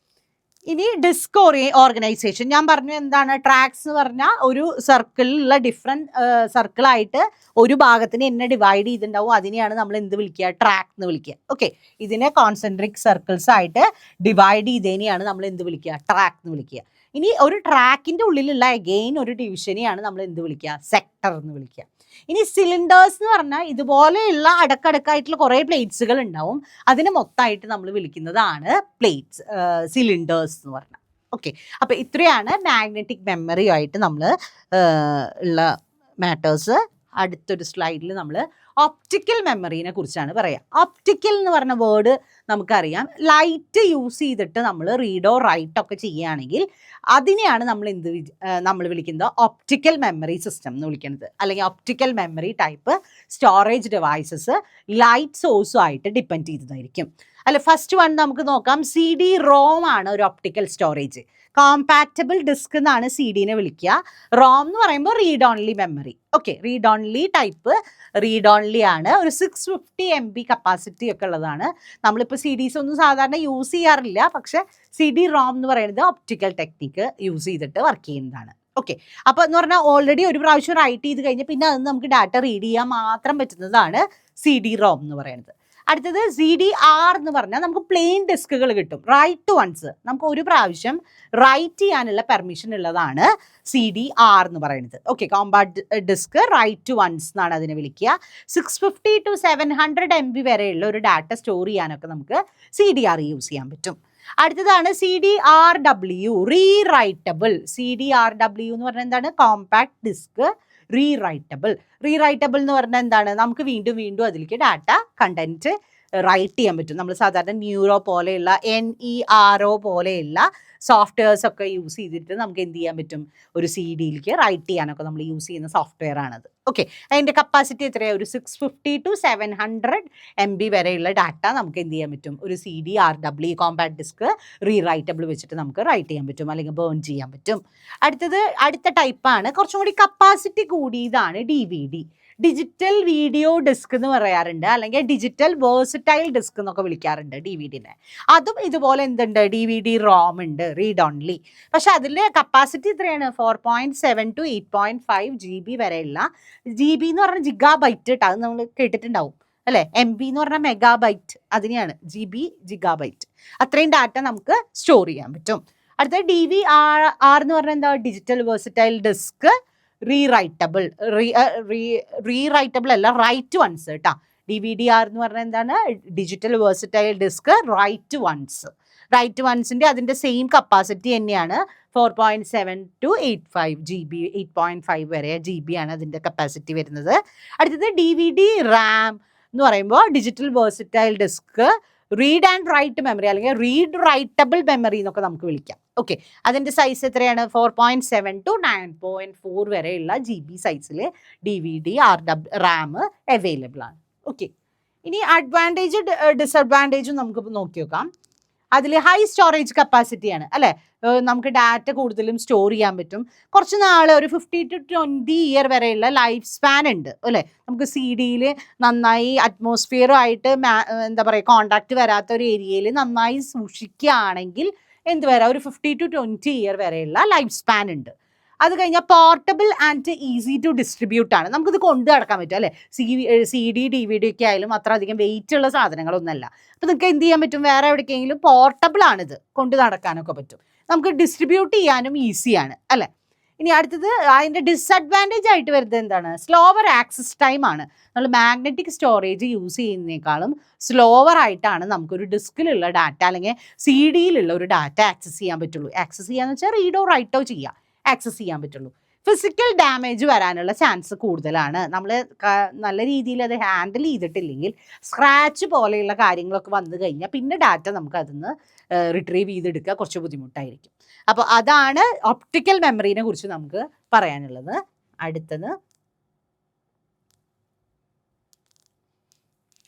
[SPEAKER 1] ഇനി ഡിസ്ക് ഓർഗനൈസേഷൻ ഞാൻ പറഞ്ഞു. എന്താണ് ട്രാക്സ് എന്ന് പറഞ്ഞാൽ ഒരു സർക്കിളിലുള്ള ഡിഫറെൻറ്റ് സർക്കിളായിട്ട് ഒരു ഭാഗത്തിന് എന്നെ ഡിവൈഡ് ചെയ്തിട്ടുണ്ടാവും. അതിനെയാണ് നമ്മൾ എന്ത് വിളിക്കുക? ട്രാക്ക് എന്ന് വിളിക്കുക. ഓക്കെ, ഇതിനെ കോൺസെൻട്രിക് സർക്കിൾസ് ആയിട്ട് ഡിവൈഡ് ചെയ്തതിനെയാണ് നമ്മൾ എന്ത് വിളിക്കുക? ട്രാക്ക് എന്ന് വിളിക്കുക. ഇനി ഒരു ട്രാക്കിൻ്റെ ഉള്ളിലുള്ള അഗെയിൻ ഒരു ഡിവിഷനെയാണ് നമ്മൾ എന്ത് വിളിക്കുക? സെക്ടർ എന്ന് വിളിക്കുക. ഇനി സിലിണ്ടേഴ്സ് എന്ന് പറഞ്ഞാൽ ഇതുപോലെയുള്ള അടുക്കടുക്കായിട്ടുള്ള കുറേ പ്ലേറ്റ്സുകൾ ഉണ്ടാവും. അതിനെ മൊത്തമായിട്ട് നമ്മൾ വിളിക്കുന്നതാണ് പ്ലേറ്റ്സ്, സിലിണ്ടേഴ്സ് എന്ന് പറഞ്ഞാൽ. ഓക്കെ, അപ്പോൾ ഇത്രയാണ് മാഗ്നറ്റിക് മെമ്മറിയുമായിട്ട് നമ്മൾ ഉള്ള മാറ്റേഴ്സ്. അടുത്തൊരു സ്ലൈഡിൽ നമ്മൾ ഒപ്റ്റിക്കൽ മെമ്മറീനെ കുറിച്ചാണ് പറയുക. ഒപ്റ്റിക്കൽ എന്ന് പറഞ്ഞ വേർഡ് നമുക്കറിയാം. ലൈറ്റ് യൂസ് ചെയ്തിട്ട് നമ്മൾ റീഡോ റൈറ്റോ ഒക്കെ ചെയ്യുകയാണെങ്കിൽ അതിനെയാണ് നമ്മൾ വിളിക്കുന്നത് ഒപ്റ്റിക്കൽ മെമ്മറി സിസ്റ്റം എന്ന് വിളിക്കുന്നത്. അല്ലെങ്കിൽ optical memory type storage devices light സോഴ്സും ആയിട്ട് ഡിപ്പെൻഡ് ചെയ്തതായിരിക്കും. അല്ല, ഫസ്റ്റ് വൺ നമുക്ക് നോക്കാം. CD-ROM ആണ് ഒരു ഒപ്റ്റിക്കൽ സ്റ്റോറേജ്. കോമ്പാറ്റബിൾ ഡിസ്ക് എന്നാണ് CD-നെ വിളിക്കുക. റോം എന്ന് പറയുമ്പോൾ read only memory. Okay, read only type read only ആണ്. ഒരു 650 MB കപ്പാസിറ്റി ഒക്കെ ഉള്ളതാണ്. നമ്മളിപ്പോൾ CDs ഒന്നും സാധാരണ യൂസ് ചെയ്യാറില്ല. പക്ഷേ CD-ROM എന്ന് പറയുന്നത് ഒപ്റ്റിക്കൽ ടെക്നിക്ക് യൂസ് ചെയ്തിട്ട് വർക്ക് ചെയ്യുന്നതാണ്. ഓക്കെ, അപ്പോൾ എന്ന് പറഞ്ഞാൽ ഓൾറെഡി ഒരു പ്രാവശ്യം റൈറ്റ് ചെയ്ത് കഴിഞ്ഞാൽ പിന്നെ അത് നമുക്ക് ഡാറ്റ റീഡ് ചെയ്യാൻ മാത്രം പറ്റുന്നതാണ് CD-ROM എന്ന് പറയുന്നത്. അടുത്തത് CDR എന്ന് പറഞ്ഞാൽ നമുക്ക് പ്ലെയിൻ ഡിസ്കുകൾ കിട്ടും. റൈറ്റ് ടു വൺസ്, നമുക്ക് ഒരു പ്രാവശ്യം റൈറ്റ് ചെയ്യാനുള്ള പെർമിഷൻ ഉള്ളതാണ് CDR എന്ന് പറയുന്നത്. Okay, compact disc write to once എന്നാണ് അതിനെ വിളിക്കുക. 650 to 700 MB വരെയുള്ള ഒരു ഡാറ്റ സ്റ്റോർ ചെയ്യാനൊക്കെ നമുക്ക് CDR യൂസ് ചെയ്യാൻ പറ്റും. അടുത്തതാണ് CDRW, റീറൈറ്റബിൾ. CDRW എന്ന് പറഞ്ഞാൽ എന്താണ്? Compact disk rewritable. റീറൈറ്റബിൾ എന്ന് പറഞ്ഞാൽ എന്താണ്? നമുക്ക് വീണ്ടും വീണ്ടും അതിലേക്ക് ഡാറ്റ കണ്ടന്റ് റൈറ്റ് ചെയ്യാൻ പറ്റും. നമ്മൾ സാധാരണ ന്യൂറോ പോലെയുള്ള NERO പോലെയുള്ള സോഫ്റ്റ്വെയർസ് ഒക്കെ യൂസ് ചെയ്തിട്ട് നമുക്ക് എന്ത് ചെയ്യാൻ പറ്റും? ഒരു CD-യിലേക്ക് റൈറ്റ് ചെയ്യാനൊക്കെ നമ്മൾ യൂസ് ചെയ്യുന്ന സോഫ്റ്റ്വെയർ ആണത്. ഓക്കെ, അതിൻ്റെ കപ്പാസിറ്റി എത്രയാണ്? ഒരു 650 to 700 MB വരെയുള്ള ഡാറ്റ നമുക്ക് എന്ത് ചെയ്യാൻ പറ്റും? ഒരു CDRW കോമ്പാക്ട് ഡിസ്ക് റീറൈറ്റബിൾ വെച്ചിട്ട് നമുക്ക് റൈറ്റ് ചെയ്യാൻ പറ്റും, അല്ലെങ്കിൽ ബേൺ ചെയ്യാൻ പറ്റും. അടുത്ത ടൈപ്പാണ് കുറച്ചും കൂടി കപ്പാസിറ്റി കൂടിയതാണ് DVD. ഡിജിറ്റൽ വീഡിയോ ഡിസ്ക് എന്ന് പറയാറുണ്ട്, അല്ലെങ്കിൽ ഡിജിറ്റൽ വേഴ്സറ്റൈൽ ഡിസ്ക് എന്നൊക്കെ വിളിക്കാറുണ്ട് DVD-നെ. അതും ഇതുപോലെ എന്തുണ്ട്? DVD-ROM ഉണ്ട്, റീഡ് ഓൺലി. പക്ഷെ അതിൽ കപ്പാസിറ്റി എത്രയാണ്? 4.7 to 8.5 GB വരെയുള്ള. GB എന്ന് പറഞ്ഞാൽ ജിഗാബൈറ്റ് കേട്ടോ, അത് നമ്മൾ കേട്ടിട്ടുണ്ടാവും അല്ലേ. MB എന്ന് പറഞ്ഞാൽ മെഗാബൈറ്റ്, അതിനെയാണ് ജിഗാബൈറ്റ്. അത്രയും ഡാറ്റ നമുക്ക് സ്റ്റോർ ചെയ്യാൻ പറ്റും. അടുത്ത DVR എന്ന് പറഞ്ഞാൽ എന്താ? Digital versatile disc rewritable. Rewritable അല്ല, റൈറ്റ് വൺസ് കേട്ടോ. DVD-R എന്ന് പറഞ്ഞാൽ എന്താണ്? Digital versatile disc write once. Write വൺസിൻ്റെ അതിൻ്റെ സെയിം കപ്പാസിറ്റി തന്നെയാണ്. 4.7 to 8.5 GB, 8.5 വരെ GB ആണ് അതിൻ്റെ കപ്പാസിറ്റി വരുന്നത്. അടുത്തത് DVD-RAM എന്ന് പറയുമ്പോൾ digital versatile disc read and write memory, അല്ലെങ്കിൽ റീഡ് റൈറ്റബിൾ മെമ്മറി എന്നൊക്കെ നമുക്ക് വിളിക്കാം. ഓക്കെ, അതിൻ്റെ സൈസ് എത്രയാണ്? 4.7 to 9.4 വരെയുള്ള GB സൈസിൽ DVD-RAM അവൈലബിൾ ആണ്. ഓക്കെ, ഇനി അഡ്വാൻറ്റേജ് ഡിസഡ്വാൻറ്റേജും നമുക്ക് നോക്കി നോക്കാം. അതിൽ ഹൈ സ്റ്റോറേജ് കപ്പാസിറ്റിയാണ് അല്ലേ. നമുക്ക് ഡാറ്റ കൂടുതലും സ്റ്റോർ ചെയ്യാൻ പറ്റും. കുറച്ച് നാൾ, ഒരു 50 to 20 ഇയർ വരെയുള്ള ലൈഫ് സ്പാൻ ഉണ്ട് അല്ലേ. നമുക്ക് CD-യിൽ നന്നായി അറ്റ്മോസ്ഫിയറുമായിട്ട് എന്താ പറയുക, കോണ്ടാക്ട് വരാത്ത ഒരു ഏരിയയിൽ നന്നായി സൂക്ഷിക്കുകയാണെങ്കിൽ എന്ത് വരാം? ഒരു 50 to 20 ഇയർ വരെയുള്ള ലൈഫ് സ്പാൻ ഉണ്ട്. അത് കഴിഞ്ഞാൽ portable and easy to distribute ആണ്. നമുക്കിത് കൊണ്ടു നടക്കാൻ പറ്റും അല്ലേ. CD DVD ഒക്കെ ആയാലും അത്ര അധികം വെയിറ്റ് ഉള്ള സാധനങ്ങളൊന്നുമല്ല. അപ്പോൾ നിങ്ങൾക്ക് എന്ത് ചെയ്യാൻ പറ്റും? വേറെ എവിടേക്കെങ്കിലും പോർട്ടബിൾ ആണിത്, കൊണ്ട് നടക്കാനൊക്കെ പറ്റും. നമുക്ക് ഡിസ്ട്രിബ്യൂട്ട് ചെയ്യാനും ഈസിയാണ് അല്ലേ. ഇനി അടുത്തത് അതിൻ്റെ ഡിസഡ്വാൻറ്റേജ് ആയിട്ട് വരുന്നത് എന്താണ്? സ്ലോവർ ആക്സസ് ടൈം ആണ്. നമ്മൾ മാഗ്നറ്റിക് സ്റ്റോറേജ് യൂസ് ചെയ്യുന്നതിനേക്കാളും സ്ലോവർ ആയിട്ടാണ് നമുക്കൊരു ഡിസ്കിലുള്ള ഡാറ്റ അല്ലെങ്കിൽ CD-യിലുള്ള ഒരു ഡാറ്റ ആക്സസ് ചെയ്യാൻ പറ്റുള്ളൂ. ആക്സസ് ചെയ്യാന്ന് വെച്ചാൽ റീഡോ റൈറ്റോ ചെയ്യാം, ആക്സസ് ചെയ്യാൻ പറ്റുള്ളൂ. ഫിസിക്കൽ ഡാമേജ് വരാനുള്ള ചാൻസ് കൂടുതലാണ്. നമ്മൾ നല്ല രീതിയിൽ അത് ഹാൻഡിൽ ചെയ്തിട്ടില്ലെങ്കിൽ സ്ക്രാച്ച് പോലെയുള്ള കാര്യങ്ങളൊക്കെ വന്നു കഴിഞ്ഞാൽ പിന്നെ ഡാറ്റ നമുക്ക് അതിന്ന് റിട്രീവ് ചെയ്തെടുക്കുക കുറച്ച് ബുദ്ധിമുട്ടായിരിക്കും. അപ്പോൾ അതാണ് ഒപ്റ്റിക്കൽ മെമ്മറീനെ കുറിച്ച് നമുക്ക് പറയാനുള്ളത്.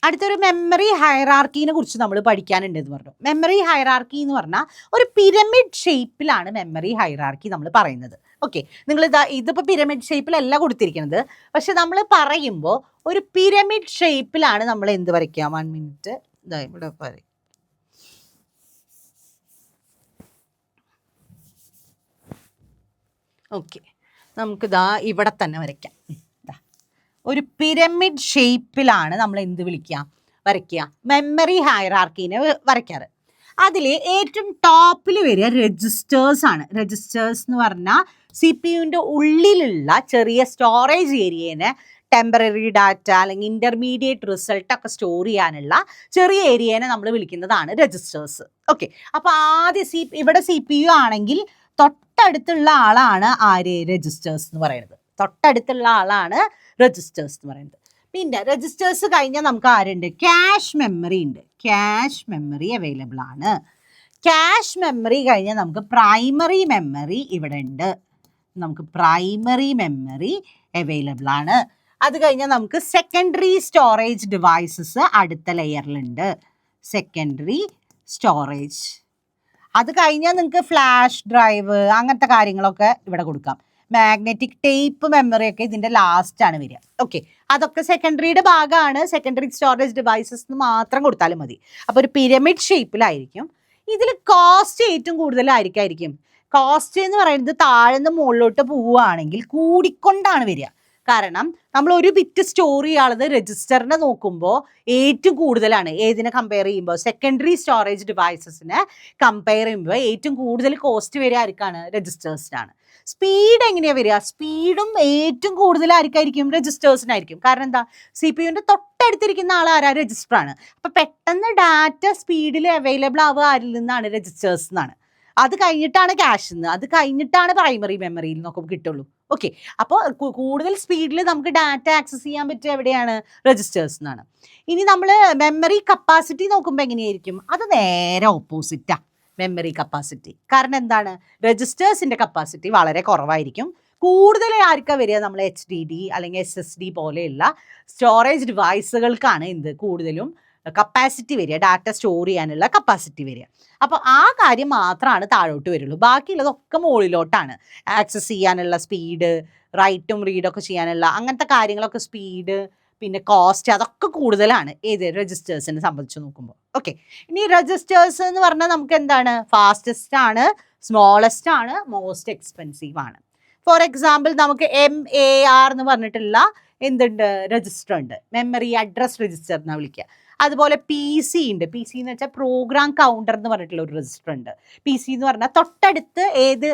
[SPEAKER 1] അടുത്തൊരു മെമ്മറി ഹൈറാർക്കീനെ കുറിച്ച് നമ്മൾ പഠിക്കാനുണ്ട് എന്ന് പറഞ്ഞു. മെമ്മറി ഹൈറാർക്കി എന്ന് പറഞ്ഞാൽ ഒരു പിരമിഡ് ഷേപ്പിലാണ് മെമ്മറി ഹൈറാർക്കി നമ്മൾ പറയുന്നത്. ഓക്കെ, നിങ്ങൾ ഇതിപ്പോൾ പിരമിഡ് ഷേപ്പിലല്ല കൊടുത്തിരിക്കുന്നത്, പക്ഷെ നമ്മൾ പറയുമ്പോൾ ഒരു പിരമിഡ് ഷേപ്പിലാണ് നമ്മൾ എന്ത് വരയ്ക്കുക. 1 മിനിറ്റ്, ഇതാ ഇവിടെ പറയും. ഓക്കെ, നമുക്കിതാ ഇവിടെ തന്നെ വരയ്ക്കാം. ഒരു പിരമിഡ് ഷേപ്പിലാണ് നമ്മൾ എന്ത് വരയ്ക്കുക, മെമ്മറി ഹൈറാർക്കീനെ വരയ്ക്കാറ്. അതിൽ ഏറ്റവും ടോപ്പിൽ വരിക രജിസ്റ്റേഴ്സ് ആണ്. രജിസ്റ്റേഴ്സ് എന്ന് പറഞ്ഞാൽ CPU-ൻ്റെ ഉള്ളിലുള്ള ചെറിയ സ്റ്റോറേജ് ഏരിയനെ ടെമ്പററി ഡാറ്റ അല്ലെങ്കിൽ ഇൻ്റർമീഡിയറ്റ് റിസൾട്ട് ഒക്കെ സ്റ്റോർ ചെയ്യാനുള്ള ചെറിയ ഏരിയനെ നമ്മൾ വിളിക്കുന്നതാണ് രജിസ്റ്റേഴ്സ്. ഓക്കെ, അപ്പോൾ ആദ്യം ഇവിടെ CPU ആണെങ്കിൽ തൊട്ടടുത്തുള്ള ആളാണ് ആര്, രജിസ്റ്റേഴ്സ് എന്ന് പറയുന്നത്. തൊട്ടടുത്തുള്ള ആളാണ് രജിസ്റ്റേഴ്സ് എന്ന് പറയുന്നത്. പിന്നെ രജിസ്റ്റേഴ്സ് കഴിഞ്ഞാൽ നമുക്ക് ആരുണ്ട്, ക്യാഷ് മെമ്മറി ഉണ്ട്. ക്യാഷ് മെമ്മറി അവൈലബിൾ ആണ്. ക്യാഷ് മെമ്മറി കഴിഞ്ഞാൽ നമുക്ക് പ്രൈമറി മെമ്മറി ഇവിടെ ഉണ്ട്. നമുക്ക് പ്രൈമറി മെമ്മറി അവൈലബിൾ ആണ്. അത് കഴിഞ്ഞാൽ നമുക്ക് സെക്കൻഡറി സ്റ്റോറേജ് ഡിവൈസസ് അടുത്ത ലെയറിലുണ്ട്. Secondary storage. അത് കഴിഞ്ഞാൽ നിങ്ങൾക്ക് ഫ്ലാഷ് ഡ്രൈവ് അങ്ങനത്തെ കാര്യങ്ങളൊക്കെ ഇവിടെ കൊടുക്കാം. മാഗ്നറ്റിക് ടേപ്പ് മെമ്മറി ഒക്കെ ഇതിൻ്റെ ലാസ്റ്റാണ് വരിക. ഓക്കെ, അതൊക്കെ സെക്കൻഡറിയുടെ ഭാഗമാണ്. സെക്കൻഡറി സ്റ്റോറേജ് ഡിവൈസസ് എന്ന് മാത്രം കൊടുത്താലും മതി. അപ്പോൾ ഒരു പിരമിഡ് ഷേപ്പിലായിരിക്കും. ഇതിൽ കോസ്റ്റ് ഏറ്റവും കൂടുതലായിരിക്കും. കോസ്റ്റ് എന്ന് പറയുന്നത് താഴ്ന്ന് മുകളിലോട്ട് പോവുകയാണെങ്കിൽ കൂടിക്കൊണ്ടാണ് വരിക. കാരണം നമ്മൾ ഒരു ബിറ്റ് സ്റ്റോർ ചെയ്യാനുള്ളത് രജിസ്റ്ററിനെ നോക്കുമ്പോൾ ഏറ്റവും കൂടുതലാണ്. ഏതിനെ കമ്പയർ ചെയ്യുമ്പോൾ, സെക്കൻഡറി സ്റ്റോറേജ് ഡിവൈസസിനെ കമ്പയർ ചെയ്യുമ്പോൾ ഏറ്റവും കൂടുതൽ കോസ്റ്റ് വരിക ആർക്കാണ്, രജിസ്റ്റേഴ്സിനാണ്. സ്പീഡ് എങ്ങനെയാണ് വരിക, സ്പീഡും ഏറ്റവും കൂടുതലായിരിക്കും രജിസ്റ്റേഴ്സിനായിരിക്കും. കാരണം എന്താ, CPU-ൻ്റെ തൊട്ടടുത്തിരിക്കുന്ന ആൾ ആരാ, രജിസ്റ്ററാണ്. അപ്പം പെട്ടെന്ന് ഡാറ്റ സ്പീഡിൽ അവൈലബിൾ ആവുക ആരിൽ നിന്നാണ്, രജിസ്റ്റേഴ്സ് എന്നാണ്. അത് കഴിഞ്ഞിട്ടാണ് ക്യാഷിൽ നിന്ന്, അത് കഴിഞ്ഞിട്ടാണ് പ്രൈമറി മെമ്മറിയിൽ നിന്നൊക്കെ കിട്ടുള്ളൂ. ഓക്കെ, അപ്പോൾ കൂടുതൽ സ്പീഡിൽ നമുക്ക് ഡാറ്റ ആക്സസ് ചെയ്യാൻ പറ്റുക എവിടെയാണ്, രജിസ്റ്റേഴ്സ് എന്നാണ്. ഇനി നമ്മൾ മെമ്മറി കപ്പാസിറ്റി നോക്കുമ്പോൾ എങ്ങനെയായിരിക്കും, അത് നേരെ ഓപ്പോസിറ്റാണ് മെമ്മറി കപ്പാസിറ്റി. കാരണം എന്താണ്, രജിസ്റ്റേഴ്സിൻ്റെ കപ്പാസിറ്റി വളരെ കുറവായിരിക്കും. കൂടുതൽ ആർക്കാണ് വരിക, നമ്മൾ HDD അല്ലെങ്കിൽ SSD പോലെയുള്ള സ്റ്റോറേജ് ഡിവൈസുകൾക്കാണ് എന്ത് കൂടുതലും കപ്പാസിറ്റി വരിക, ഡാറ്റ സ്റ്റോർ ചെയ്യാനുള്ള കപ്പാസിറ്റി വരിക. അപ്പോൾ ആ കാര്യം മാത്രമാണ് താഴോട്ട് വരുള്ളൂ. ബാക്കിയുള്ളതൊക്കെ മുകളിലോട്ടാണ്. ആക്സസ് ചെയ്യാനുള്ള സ്പീഡ്, റൈറ്റും റീഡൊക്കെ ചെയ്യാനുള്ള അങ്ങനത്തെ കാര്യങ്ങളൊക്കെ സ്പീഡ്, പിന്നെ കോസ്റ്റ്, അതൊക്കെ കൂടുതലാണ് ഏത്, രജിസ്റ്റേഴ്സിനെ സംബന്ധിച്ച് നോക്കുമ്പോൾ. ഓക്കെ, ഇനി രജിസ്റ്റേഴ്സ് എന്ന് പറഞ്ഞാൽ നമുക്ക് എന്താണ്, ഫാസ്റ്റസ്റ്റ് ആണ്, സ്മോളസ്റ്റ് ആണ്, മോസ്റ്റ് എക്സ്പെൻസീവ് ആണ്. ഫോർ എക്സാമ്പിൾ നമുക്ക് MAR എന്ന് പറഞ്ഞിട്ടുള്ള എന്തുണ്ട്, രജിസ്റ്റർ ഉണ്ട്. മെമ്മറി അഡ്രസ് രജിസ്റ്റർ എന്നാണ് വിളിക്കുക. അതുപോലെ PC ഉണ്ട്. PC എന്ന് വെച്ചാൽ പ്രോഗ്രാം കൗണ്ടർ എന്ന് പറഞ്ഞിട്ടുള്ള ഒരു രജിസ്റ്റർ ഉണ്ട്. PC എന്ന് പറഞ്ഞാൽ തൊട്ടടുത്ത് ഏത്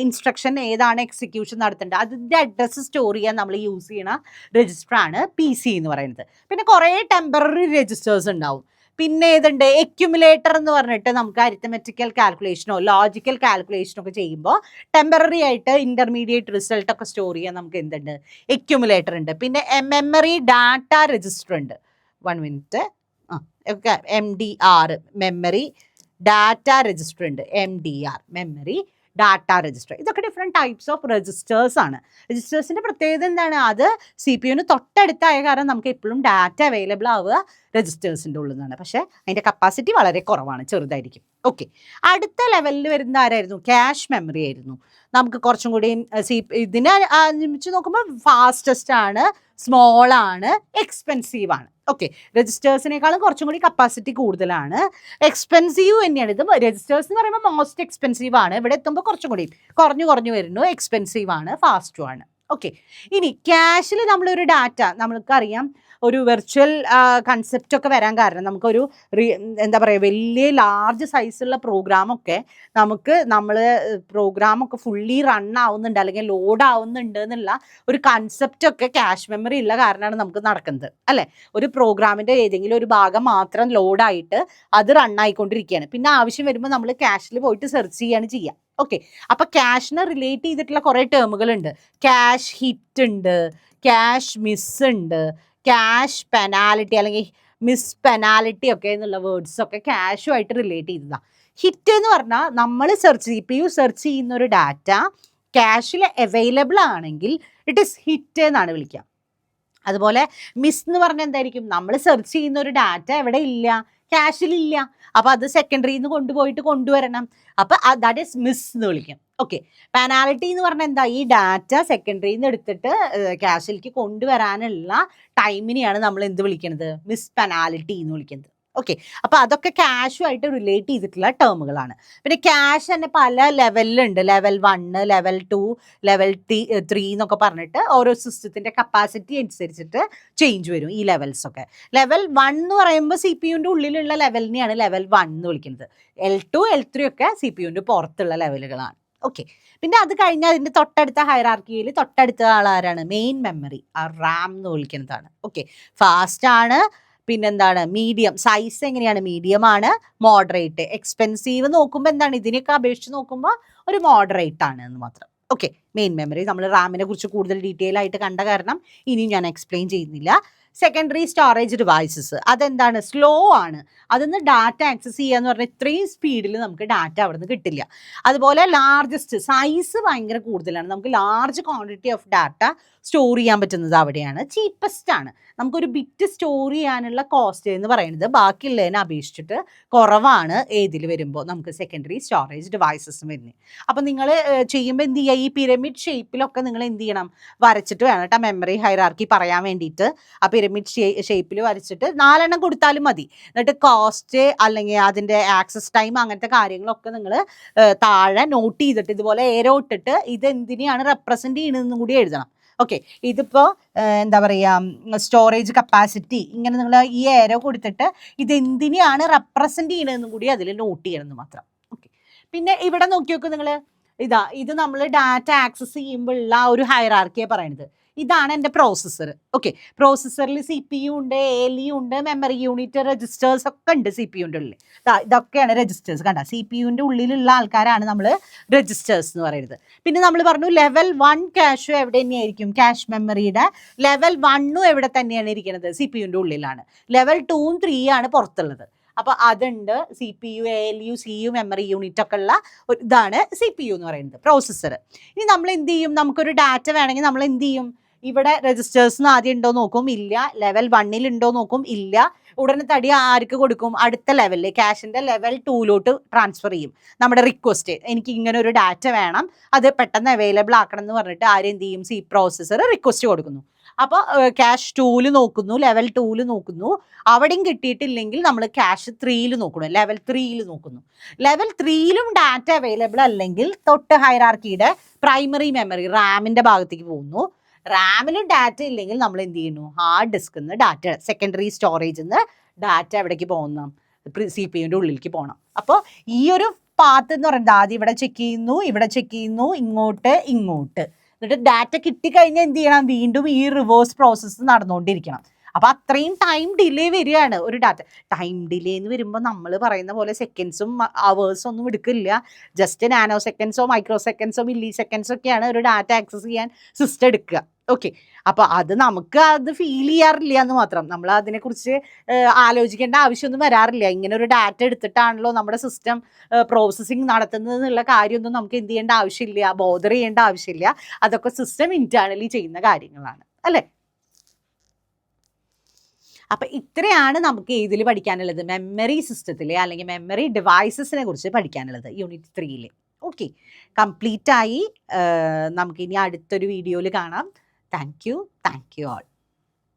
[SPEAKER 1] ഇൻസ്ട്രക്ഷൻ ഏതാണ് എക്സിക്യൂഷൻ നടത്തേണ്ടത് അതിൻ്റെ അഡ്രസ്സ് സ്റ്റോർ ചെയ്യാൻ നമ്മൾ യൂസ് ചെയ്യുന്ന രജിസ്റ്ററാണ് PC എന്ന് പറയുന്നത്. പിന്നെ കുറേ ടെമ്പററി രജിസ്റ്റേഴ്സ് ഉണ്ടാവും. പിന്നെ ഏതുണ്ട്, എക്യുമുലേറ്റർ എന്ന് പറഞ്ഞിട്ട് നമുക്ക് അരിത്തമെറ്റിക്കൽ കാൽക്കുലേഷനോ ലോജിക്കൽ കാൽക്കുലേഷനോ ഒക്കെ ചെയ്യുമ്പോൾ ടെമ്പററി ആയിട്ട് ഇൻ്റർമീഡിയറ്റ് റിസൾട്ട് ഒക്കെ സ്റ്റോർ ചെയ്യാൻ നമുക്ക് എന്തുണ്ട്, എക്യുമുലേറ്റർ ഉണ്ട്. പിന്നെ മെമ്മറി ഡാറ്റ രജിസ്റ്റർ ഉണ്ട്. 1 minute. MDR memory data register ഉണ്ട്. MDR memory data register. ഇതൊക്കെ ഡിഫറെൻറ്റ് ടൈപ്സ് ഓഫ് രജിസ്റ്റേഴ്സ് ആണ്. രജിസ്റ്റേഴ്സിൻ്റെ പ്രത്യേകത എന്താണ്, അത് CPU-ന് തൊട്ടടുത്തായ കാരണം നമുക്ക് എപ്പോഴും ഡാറ്റ അവൈലബിൾ ആവുക രജിസ്റ്റേഴ്സിൻ്റെ ഉള്ളിൽ നിന്നാണ്. പക്ഷേ അതിൻ്റെ കപ്പാസിറ്റി വളരെ കുറവാണ്, ചെറുതായിരിക്കും. ഓക്കെ, അടുത്ത ലെവലിൽ വരുന്ന ആരായിരുന്നു, ക്യാഷ് മെമ്മറി ആയിരുന്നു. നമുക്ക് കുറച്ചും കൂടി ഇതിനെ വെച്ച് നോക്കുമ്പോൾ ഫാസ്റ്റസ്റ്റ് ആണ്, സ്മോൾ ആണ്, എക്സ്പെൻസീവ് ആണ്. ഓക്കെ, രജിസ്റ്റേഴ്സിനേക്കാളും കുറച്ചും കൂടി കപ്പാസിറ്റി കൂടുതലാണ്, എക്സ്പെൻസീവ് തന്നെയാണ്. ഇത് രജിസ്റ്റേഴ്സ് എന്ന് പറയുമ്പോൾ മോസ്റ്റ് എക്സ്പെൻസീവ് ആണ്. ഇവിടെ എത്തുമ്പോൾ കുറച്ചും കൂടി കുറഞ്ഞു വരുന്നു, എക്സ്പെൻസീവ് ആണ്, ഫാസ്റ്റും ആണ്. ഓക്കെ, ഇനി ക്യാഷിൽ നമ്മളൊരു ഡാറ്റ, നമ്മൾക്കറിയാം ഒരു വെർച്വൽ കൺസെപ്റ്റൊക്കെ വരാൻ കാരണം നമുക്കൊരു എന്താ പറയുക, വലിയ ലാർജ് സൈസുള്ള പ്രോഗ്രാമൊക്കെ പ്രോഗ്രാമൊക്കെ ഫുള്ളി റൺ ആവുന്നുണ്ട് അല്ലെങ്കിൽ ലോഡ് ആവുന്നുണ്ട് എന്നുള്ള ഒരു കൺസെപ്റ്റൊക്കെ ക്യാഷ് മെമ്മറി ഉള്ള കാരണമാണ് നമുക്ക് നടക്കുന്നത്, അല്ലേ? ഒരു പ്രോഗ്രാമിൻ്റെ ഏതെങ്കിലും ഒരു ഭാഗം മാത്രം ലോഡായിട്ട് അത് റൺ ആയിക്കൊണ്ടിരിക്കുകയാണ്. പിന്നെ ആവശ്യം വരുമ്പോൾ നമ്മൾ ക്യാഷിൽ പോയിട്ട് സെർച്ച് ചെയ്യാണ് ചെയ്യുക. ഓക്കെ, അപ്പോൾ ക്യാഷിനെ റിലേറ്റ് ചെയ്തിട്ടുള്ള കുറേ ടേമുകളുണ്ട്. ക്യാഷ് ഹിറ്റ് ഉണ്ട്, ക്യാഷ് മിസ് ഉണ്ട്, ക്യാഷ് പെനാലിറ്റി അല്ലെങ്കിൽ മിസ് പെനാലിറ്റി ഒക്കെ എന്നുള്ള വേർഡ്സൊക്കെ ക്യാഷുമായിട്ട് റിലേറ്റ് ചെയ്തതാണ്. ഹിറ്റ് എന്ന് പറഞ്ഞാൽ നമ്മൾ CPU സെർച്ച് ചെയ്യുന്ന ഒരു ഡാറ്റ ക്യാഷിൽ അവൈലബിൾ ആണെങ്കിൽ ഇറ്റ് ഈസ് ഹിറ്റ് എന്നാണ് വിളിക്കുക. അതുപോലെ മിസ് എന്ന് പറഞ്ഞാൽ എന്തായിരിക്കും, നമ്മൾ സെർച്ച് ചെയ്യുന്ന ഒരു ഡാറ്റ എവിടെ ഇല്ല, ക്യാഷിലില്ല. അപ്പോൾ അത് സെക്കൻഡറിന്ന് കൊണ്ടുപോയിട്ട് കൊണ്ടുവരണം. അപ്പോൾ ദാറ്റ് ഈസ് മിസ് എന്ന് വിളിക്കും. ഓക്കെ. പെനാൽറ്റി എന്ന് പറഞ്ഞാൽ എന്താ, ഈ ഡാറ്റ സെക്കൻഡറിന്ന് എടുത്തിട്ട് ക്യാഷിലേക്ക് കൊണ്ടുവരാനുള്ള ടൈമിനെയാണ് നമ്മൾ എന്ത് വിളിക്കുന്നത്, മിസ് പെനാൽറ്റി എന്ന് വിളിക്കുന്നത്. ഓക്കെ. അപ്പോൾ അതൊക്കെ ക്യാഷുമായിട്ട് റിലേറ്റ് ചെയ്തിട്ടുള്ള ടേമുകളാണ്. പിന്നെ ക്യാഷ് തന്നെ പല ലെവലിലുണ്ട്. ലെവൽ 1, ലെവൽ 2, ലെവൽ 3 എന്നൊക്കെ പറഞ്ഞിട്ട് ഓരോ സിസ്റ്റത്തിൻ്റെ കപ്പാസിറ്റി അനുസരിച്ചിട്ട് ചേഞ്ച് വരും ഈ ലെവൽസ് ഒക്കെ. ലെവൽ 1 എന്ന് പറയുമ്പോൾ സി പി യുൻ്റെ ഉള്ളിലുള്ള ലെവലിനെയാണ് ലെവൽ 1 എന്ന് വിളിക്കുന്നത്. L2, L3 ഒക്കെ സി പി യുൻ്റെ പുറത്തുള്ള ലെവലുകളാണ്. ഓക്കെ. പിന്നെ അത് കഴിഞ്ഞാൽ അതിൻ്റെ തൊട്ടടുത്ത ഹൈറാർക്കിയിൽ തൊട്ടടുത്ത ആളാരാണ്, മെയിൻ മെമ്മറി, ആ റാം എന്ന് വിളിക്കുന്നതാണ്. ഓക്കെ. ഫാസ്റ്റ് ആണ്, പിന്നെന്താണ്, മീഡിയം, സൈസ് എങ്ങനെയാണ്, മീഡിയം ആണ്, മോഡറേറ്റ്. എക്സ്പെൻസീവ് നോക്കുമ്പോൾ എന്താണ്, ഇതിനൊക്കെ അപേക്ഷിച്ച് നോക്കുമ്പോൾ ഒരു മോഡറേറ്റ് ആണ് എന്ന് മാത്രം. ഓക്കെ. മെയിൻ മെമ്മറി നമ്മൾ റാമിനെ കുറിച്ച് കൂടുതൽ ഡീറ്റെയിൽ ആയിട്ട് കണ്ട കാരണം ഇനിയും ഞാൻ എക്സ്പ്ലെയിൻ ചെയ്യുന്നില്ല. സെക്കൻഡറി സ്റ്റോറേജ് ഡിവൈസസ്, അതെന്താണ്, സ്ലോ ആണ്. അതിന്ന് ഡാറ്റ ആക്സസ് ചെയ്യുക എന്ന് പറഞ്ഞാൽ ഇത്രയും സ്പീഡിൽ നമുക്ക് ഡാറ്റ അവിടെ നിന്ന് കിട്ടില്ല. അതുപോലെ ലാർജസ്റ്റ്, സൈസ് ഭയങ്കര കൂടുതലാണ്, നമുക്ക് large quantity of data store ചെയ്യാൻ പറ്റുന്നത് അവിടെയാണ്. ചീപ്പസ്റ്റ് ആണ്, നമുക്കൊരു ബിറ്റ് സ്റ്റോർ ചെയ്യാനുള്ള കോസ്റ്റ് എന്ന് പറയുന്നത് ബാക്കിയുള്ളതിനെ അപേക്ഷിച്ചിട്ട് കുറവാണ്. ഏതിൽ വരുമ്പോൾ നമുക്ക് സെക്കൻഡറി സ്റ്റോറേജ് ഡിവൈസസ് വരുന്നത്. അപ്പം നിങ്ങൾ ചെയ്യുമ്പോൾ എന്ത് ചെയ്യുക, ഈ പിരമിഡ് ഷേപ്പിലൊക്കെ നിങ്ങൾ എന്ത് ചെയ്യണം, വരച്ചിട്ട് വേണം കേട്ടോ മെമ്മറി ഹൈറാർക്കി പറയാൻ വേണ്ടിയിട്ട്. ആ പിരമിഡ് ഷേപ്പിൽ വരച്ചിട്ട് 4 എണ്ണം കൊടുത്താലും മതി. എന്നിട്ട് കോസ്റ്റ് അല്ലെങ്കിൽ അതിൻ്റെ ആക്സസ് ടൈം അങ്ങനത്തെ കാര്യങ്ങളൊക്കെ നിങ്ങൾ താഴെ നോട്ട് ചെയ്തിട്ട് ഇതുപോലെ ഏരോ ഇട്ടിട്ട് ഇത് എന്തിനെയാണ് റെപ്രസെൻറ്റ് ചെയ്യണമെന്നും കൂടി എഴുതണം. ഓക്കെ. ഇതിപ്പോൾ എന്താ പറയുക, സ്റ്റോറേജ് കപ്പാസിറ്റി, ഇങ്ങനെ നിങ്ങൾ ഈ ഏരോ കൊടുത്തിട്ട് ഇതെന്തിനെയാണ് റെപ്രസെൻറ്റ് ചെയ്യണമെന്നും കൂടി അതിൽ നോട്ട് ചെയ്യണമെന്ന് മാത്രം. ഓക്കെ. പിന്നെ ഇവിടെ നോക്കി നോക്ക് നിങ്ങൾ, ഇത് നമ്മൾ ഡാറ്റ ആക്സസ് ചെയ്യുമ്പോഴുള്ള ഒരു ഹൈറാർക്കിയാണ് പറയുന്നത്. ഇതാണ് എൻ്റെ പ്രോസസ്സർ. ഓക്കെ. പ്രോസസ്സറിൽ സി പി യു ഉണ്ട്, ALU ഉണ്ട്, മെമ്മറി യൂണിറ്റ്, രജിസ്റ്റേഴ്സ് ഒക്കെ ഉണ്ട് സി പി യുൻ്റെ ഉള്ളിൽ. ഇതൊക്കെയാണ് രജിസ്റ്റേഴ്സ്. കണ്ട, സി പി യുൻ്റെ ഉള്ളിലുള്ള ആൾക്കാരാണ് നമ്മൾ രജിസ്റ്റേഴ്സ് എന്ന് പറയുന്നത്. പിന്നെ നമ്മൾ പറഞ്ഞു ലെവൽ 1 ക്യാഷും എവിടെ തന്നെയായിരിക്കും, ക്യാഷ് മെമ്മറിയുടെ ലെവൽ 1 എവിടെ തന്നെയാണ് ഇരിക്കുന്നത്, സി പി യുൻ്റെ ഉള്ളിലാണ്. ലെവൽ 2ഉം 3 ആണ് പുറത്തുള്ളത്. അപ്പോൾ അതുണ്ട്. C P U, ALU, CU, memory unit ഒക്കെ ഉള്ള ഒരു ഇതാണ് സി പി യു എന്ന് പറയുന്നത്, പ്രോസസ്സർ. ഇനി നമ്മൾ എന്ത് ചെയ്യും, നമുക്കൊരു ഡാറ്റ വേണമെങ്കിൽ നമ്മൾ എന്ത് ചെയ്യും, ഇവിടെ രജിസ്റ്റേഴ്സിന് ആദ്യം ഉണ്ടോ നോക്കും, ഇല്ല. ലെവൽ 1 ഉണ്ടോ നോക്കും, ഇല്ല. ഉടനെ തടി ആർക്ക് കൊടുക്കും, അടുത്ത ലെവലിൽ ക്യാഷിൻ്റെ ലെവൽ 2ലോട്ട് ട്രാൻസ്ഫർ ചെയ്യും നമ്മുടെ റിക്വസ്റ്റ്. എനിക്ക് ഇങ്ങനെ ഒരു ഡാറ്റ വേണം, അത് പെട്ടെന്ന് അവൈലബിൾ ആക്കണം എന്ന് പറഞ്ഞിട്ട് ആരും എന്ത് ചെയ്യും, പ്രോസസ്സർ റിക്വസ്റ്റ് കൊടുക്കുന്നു. അപ്പോൾ ക്യാഷ് 2 നോക്കുന്നു, ലെവൽ 2 നോക്കുന്നു. അവിടെയും കിട്ടിയിട്ടില്ലെങ്കിൽ നമ്മൾ ക്യാഷ് 3 നോക്കണം, ലെവൽ 3 നോക്കുന്നു. ലെവൽ 3ലും ഡാറ്റ അവൈലബിൾ അല്ലെങ്കിൽ തൊട്ട് ഹൈറാർക്കിയുടെ പ്രൈമറി മെമ്മറി റാമിൻ്റെ ഭാഗത്തേക്ക് പോകുന്നു. റാമിലും ഡാറ്റ ഇല്ലെങ്കിൽ നമ്മൾ എന്ത് ചെയ്യുന്നു, ഹാർഡ് ഡിസ്കിൽ നിന്ന് ഡാറ്റ, സെക്കൻഡറി സ്റ്റോറേജിൽ നിന്ന് ഡാറ്റ എവിടേക്ക് പോകുന്നു, സി പി യുൻ്റെ ഉള്ളിലേക്ക് പോകണം. അപ്പോൾ ഈ ഒരു പാത്ത് എന്ന് പറയുന്നത് ആദ്യം ഇവിടെ ചെക്ക് ചെയ്യുന്നു, ഇവിടെ ചെക്ക് ചെയ്യുന്നു, ഇങ്ങോട്ട്, എന്നിട്ട് ഡാറ്റ കിട്ടിക്കഴിഞ്ഞാൽ എന്ത് ചെയ്യണം, വീണ്ടും ഈ റിവേഴ്സ് പ്രോസസ്സ് നടന്നുകൊണ്ടിരിക്കണം. അപ്പോൾ അത്രയും ടൈം ഡിലേ വരികയാണ് ഒരു ഡാറ്റ. ടൈം ഡിലേ എന്ന് വരുമ്പോൾ നമ്മൾ പറയുന്ന പോലെ സെക്കൻഡ്സും അവേഴ്സും ഒന്നും എടുക്കില്ല. ജസ്റ്റ് നാനോ സെക്കൻഡ്സോ മൈക്രോ സെക്കൻഡ്സോ മില്ലി സെക്കൻഡ്സോ ഒക്കെയാണ് ഒരു ഡാറ്റ ആക്സസ് ചെയ്യാൻ സിസ്റ്റം എടുക്കുക. ഓക്കെ. അപ്പോൾ അത് നമുക്ക് അത് ഫീൽ ചെയ്യാറില്ല എന്ന് മാത്രം. നമ്മൾ അതിനെക്കുറിച്ച് ആലോചിക്കേണ്ട ആവശ്യമൊന്നും വരാറില്ല. ഇങ്ങനെ ഒരു ഡാറ്റ എടുത്തിട്ടാണല്ലോ നമ്മുടെ സിസ്റ്റം പ്രോസസ്സിങ് നടത്തുന്നത് എന്നുള്ള കാര്യമൊന്നും നമുക്ക് എന്ത് ചെയ്യേണ്ട ആവശ്യമില്ല, ബോദർ ചെയ്യേണ്ട ആവശ്യമില്ല. അതൊക്കെ സിസ്റ്റം ഇന്റേണലി ചെയ്യുന്ന കാര്യങ്ങളാണ്, അല്ലേ? അപ്പം ഇത്രയാണ് നമുക്ക് ഇതിൽ പഠിക്കാനുള്ളത്, മെമ്മറി സിസ്റ്റത്തിലെ അല്ലെങ്കിൽ മെമ്മറി ഡിവൈസസിനെ കുറിച്ച് പഠിക്കാനുള്ളത് യൂണിറ്റ് 3ൽ. ഓക്കെ. കംപ്ലീറ്റ് ആയി. നമുക്കിനി അടുത്തൊരു വീഡിയോയിൽ കാണാം. Thank you all.